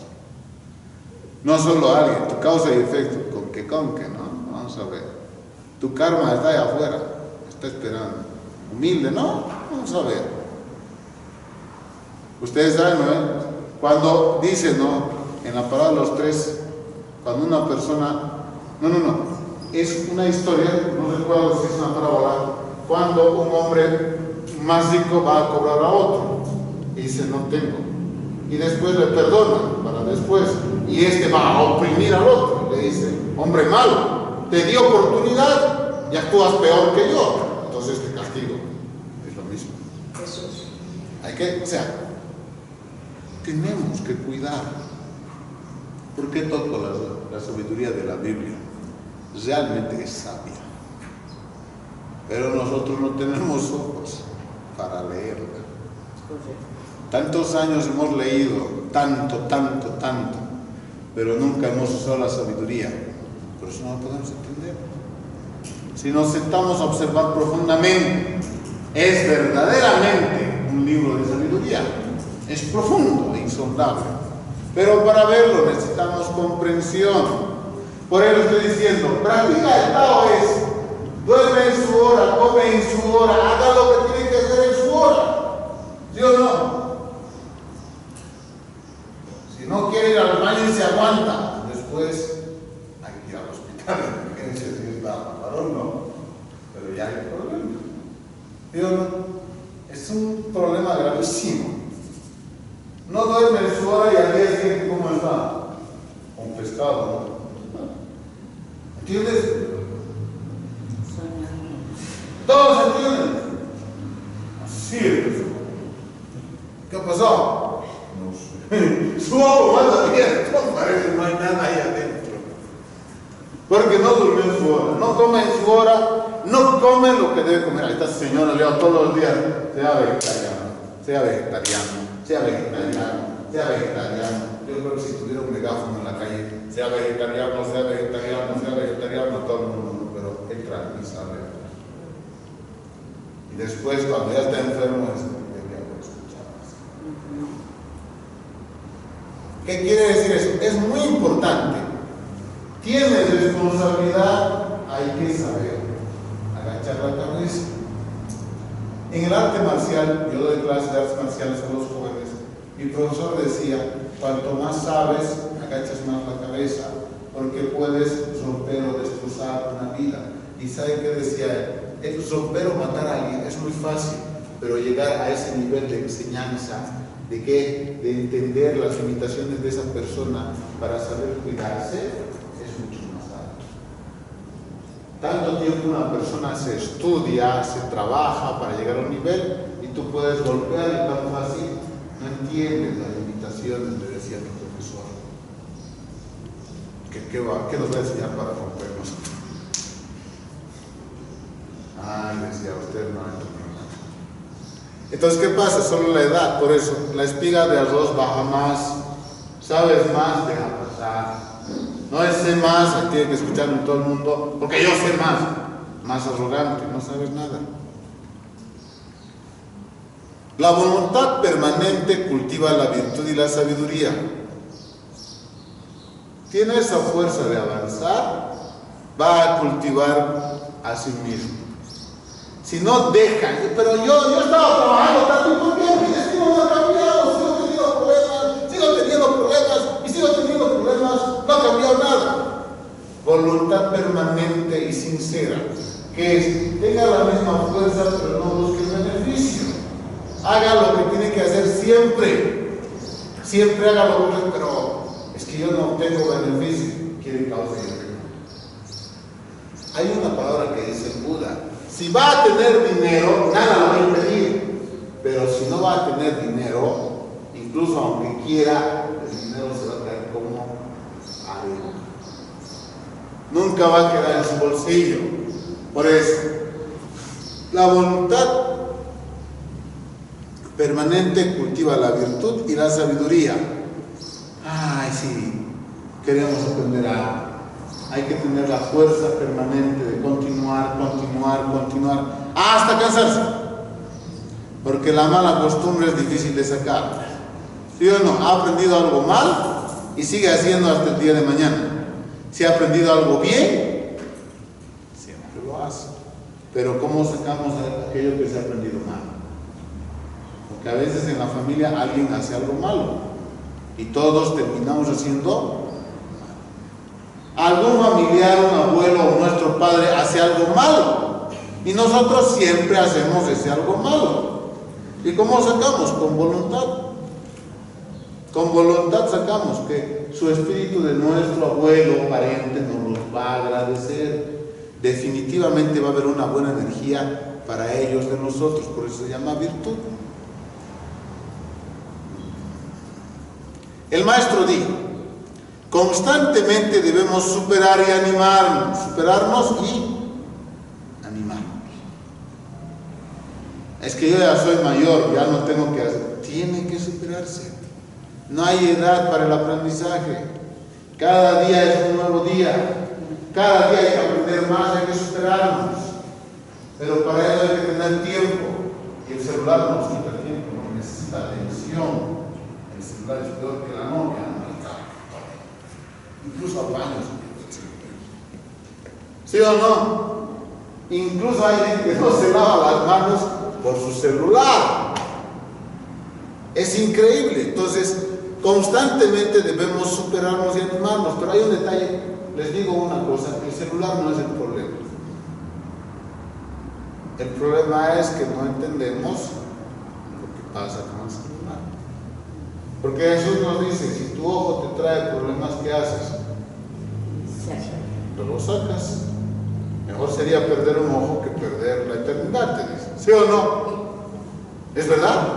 No solo alguien, tu causa y efecto, con que, ¿no? Vamos a ver. Tu karma está allá afuera, está esperando. Humilde, ¿no? Vamos a ver. Ustedes saben, ¿no? Cuando dicen, ¿no? En la parábola de los tres, cuando una persona... No. Es una historia, no recuerdo si es una parábola, cuando un hombre más rico va a cobrar a otro y dice, no tengo. Y después le perdona para después. Y este va a oprimir al otro. Le dice, hombre malo, te di oportunidad y actúas peor que yo. Entonces te castigo. Es lo mismo. Hay que, tenemos que cuidar. ¿Por qué toco la sabiduría de la Biblia? Realmente es sabia. Pero nosotros no tenemos ojos para leerla. Tantos años hemos leído, tanto, pero nunca hemos usado la sabiduría. Por eso no la podemos entender. Si nos sentamos a observar profundamente, es verdaderamente un libro de sabiduría. Es profundo e insondable. Pero para verlo necesitamos comprensión. Por eso estoy diciendo, practica el Tao es, duerme en su hora, come en su hora, haga lo que tiene que hacer en su hora. ¿Sí o no? Si no quiere ir al baño y se aguanta, después hay que ir al hospital de emergencia si es varón, no. Pero ya hay problema. ¿Sí o no? Es un problema gravísimo. No duerme en su hora y al día siguiente, ¿cómo está? Con pescado, ¿no? ¿Entiendes? ¿Todos entienden? Así es. ¿Qué pasó? No sé. Su ojo más abierto, parece que no hay nada ahí adentro. Porque no durmió en su hora, no come en su hora, no come lo que debe comer. Ahí está señora, leo todos los días, sea vegetariano, sea vegetariano, sea vegetariano, sea vegetariano. Yo creo que si tuviera un megáfono en la calle, sea vegetariano, sea vegetariano, sea vegetariano, todo el mundo, pero entra y sale. Y después, cuando ya está enfermo, debería escuchar más. ¿Qué quiere decir eso? Es muy importante. Tienes responsabilidad, hay que saber agachar la cabeza. En el arte marcial, yo doy clases de artes marciales a los jóvenes, mi profesor decía, cuanto más sabes, agachas más la cabeza, porque puedes romper o destrozar una vida. ¿Y sabe qué decía él? romper o matar a alguien es muy fácil, pero llegar a ese nivel de enseñanza, de entender las limitaciones de esa persona para saber cuidarse, es mucho más alto. Tanto tiempo una persona se estudia, se trabaja para llegar a un nivel, y tú puedes golpearle tan fácil, no entiendes las limitaciones, me decía mi profesor. ¿Qué nos va a enseñar para rompernos? Ay, decía, usted no entiende. Entonces, ¿qué pasa? Solo la edad, por eso, la espiga de arroz baja más, sabes más, deja pasar. No es sé más, tiene que escucharlo en todo el mundo, porque yo sé más arrogante, no sabes nada. La voluntad permanente cultiva la virtud y la sabiduría. Tiene esa fuerza de avanzar, va a cultivar a sí mismo. Si no dejan, pero yo estaba trabajando tanto, ¿y por qué mi destino no ha cambiado? Sigo teniendo problemas, y sigo teniendo problemas, no ha cambiado nada. Voluntad permanente y sincera, que es, tenga la misma fuerza, pero no busque el beneficio. Haga lo que tiene que hacer siempre. Siempre haga lo que, pero es que yo no tengo beneficio, quiere causa y efecto. Hay una palabra que dice Buda: si va a tener dinero, nada lo va a impedir. Pero si no va a tener dinero, incluso aunque quiera, el dinero se va a caer como arena. Nunca va a quedar en su bolsillo. Por eso, la voluntad permanente cultiva la virtud y la sabiduría. Ay, sí, queremos aprender algo. Hay que tener la fuerza permanente de continuar, hasta cansarse. Porque la mala costumbre es difícil de sacar. Si uno ha aprendido algo mal y sigue haciendo hasta el día de mañana. Si ha aprendido algo bien, siempre lo hace. Pero ¿cómo sacamos aquello que se ha aprendido mal? Porque a veces en la familia alguien hace algo malo y todos terminamos haciendo. Algún familiar, un abuelo o nuestro padre hace algo malo y nosotros siempre hacemos ese algo malo. ¿Y cómo sacamos? Con voluntad. Con voluntad sacamos que su espíritu de nuestro abuelo o pariente nos los va a agradecer. Definitivamente va a haber una buena energía para ellos de nosotros, por eso se llama virtud. El maestro dijo: constantemente debemos superarnos y animarnos. Es que yo ya soy mayor, ya no tengo que hacer. Tiene que superarse. No hay edad para el aprendizaje. Cada día es un nuevo día. Cada día hay que aprender más, hay que superarnos. Pero para eso hay que tener tiempo. Y el celular no nos quita tiempo, no necesita atención. El celular es peor que la novia, ¿no? Incluso a baños. ¿Sí o no? Incluso hay gente que no se lava las manos por su celular. Es increíble. Entonces, constantemente debemos superarnos y animarnos. Pero hay un detalle, les digo una cosa: el celular no es el problema. El problema es que no entendemos lo que pasa con el celular. Porque Jesús nos dice: si tu ojo te trae problemas, ¿qué haces? Te lo sacas. Mejor sería perder un ojo que perder la eternidad, te dice. ¿Sí o no? ¿Es verdad?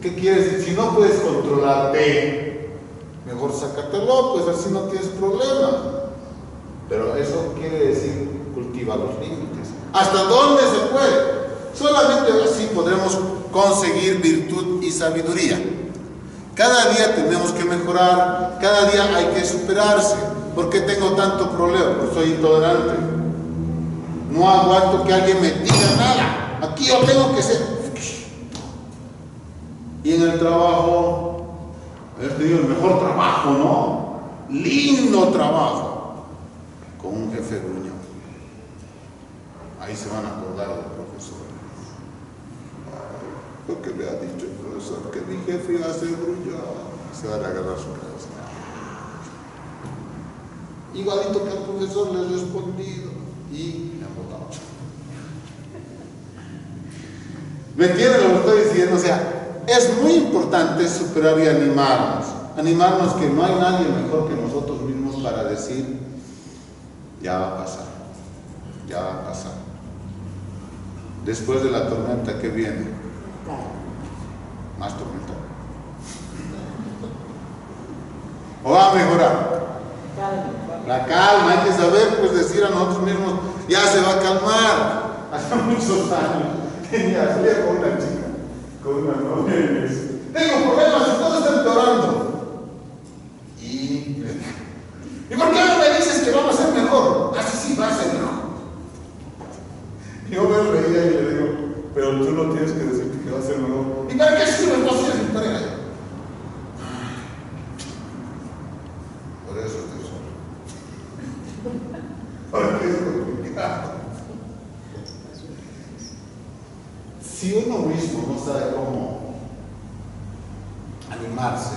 ¿Qué quiere decir? Si no puedes controlarte, mejor sácatelo, pues así no tienes problemas. Pero eso quiere decir cultiva los límites. ¿Hasta dónde se puede? Solamente así podremos conseguir virtud y sabiduría. Cada día tenemos que mejorar, cada día hay que superarse. ¿Por qué tengo tanto problema? Porque soy intolerante. No aguanto que alguien me diga nada. Aquí yo tengo que ser. Y en el trabajo, he tenido el mejor trabajo, ¿no? Lindo trabajo. Con un jefe gruñón. Ahí se van a acordar del profesor. Lo que le ha dicho el profesor, que mi jefe iba a ser gruñón. Se van a agarrar su cabeza. Igualito que al profesor le he respondido. y me han votado. ¿Me entienden lo que estoy diciendo? O sea, es muy importante superar y animarnos. Animarnos que no hay nadie mejor que nosotros mismos para decir, ya va a pasar, ya va a pasar. Después de la tormenta que viene, más tormenta. ¿O va a mejorar? La calma, hay que saber, pues, decir a nosotros mismos, ya se va a calmar. Hace muchos años salía con una chica, con una novia, y me dice, tengo problemas y todo está empeorando. ¿Y por qué no me dices que vamos a ser mejor? Así sí va a ser mejor. Yo me reía y le digo, pero tú no tienes que decirte que va a ser mejor. ¿Y para qué sirven dos días en pareja? Por eso estoy solo. Porque es complicado. Si uno mismo no sabe cómo animarse,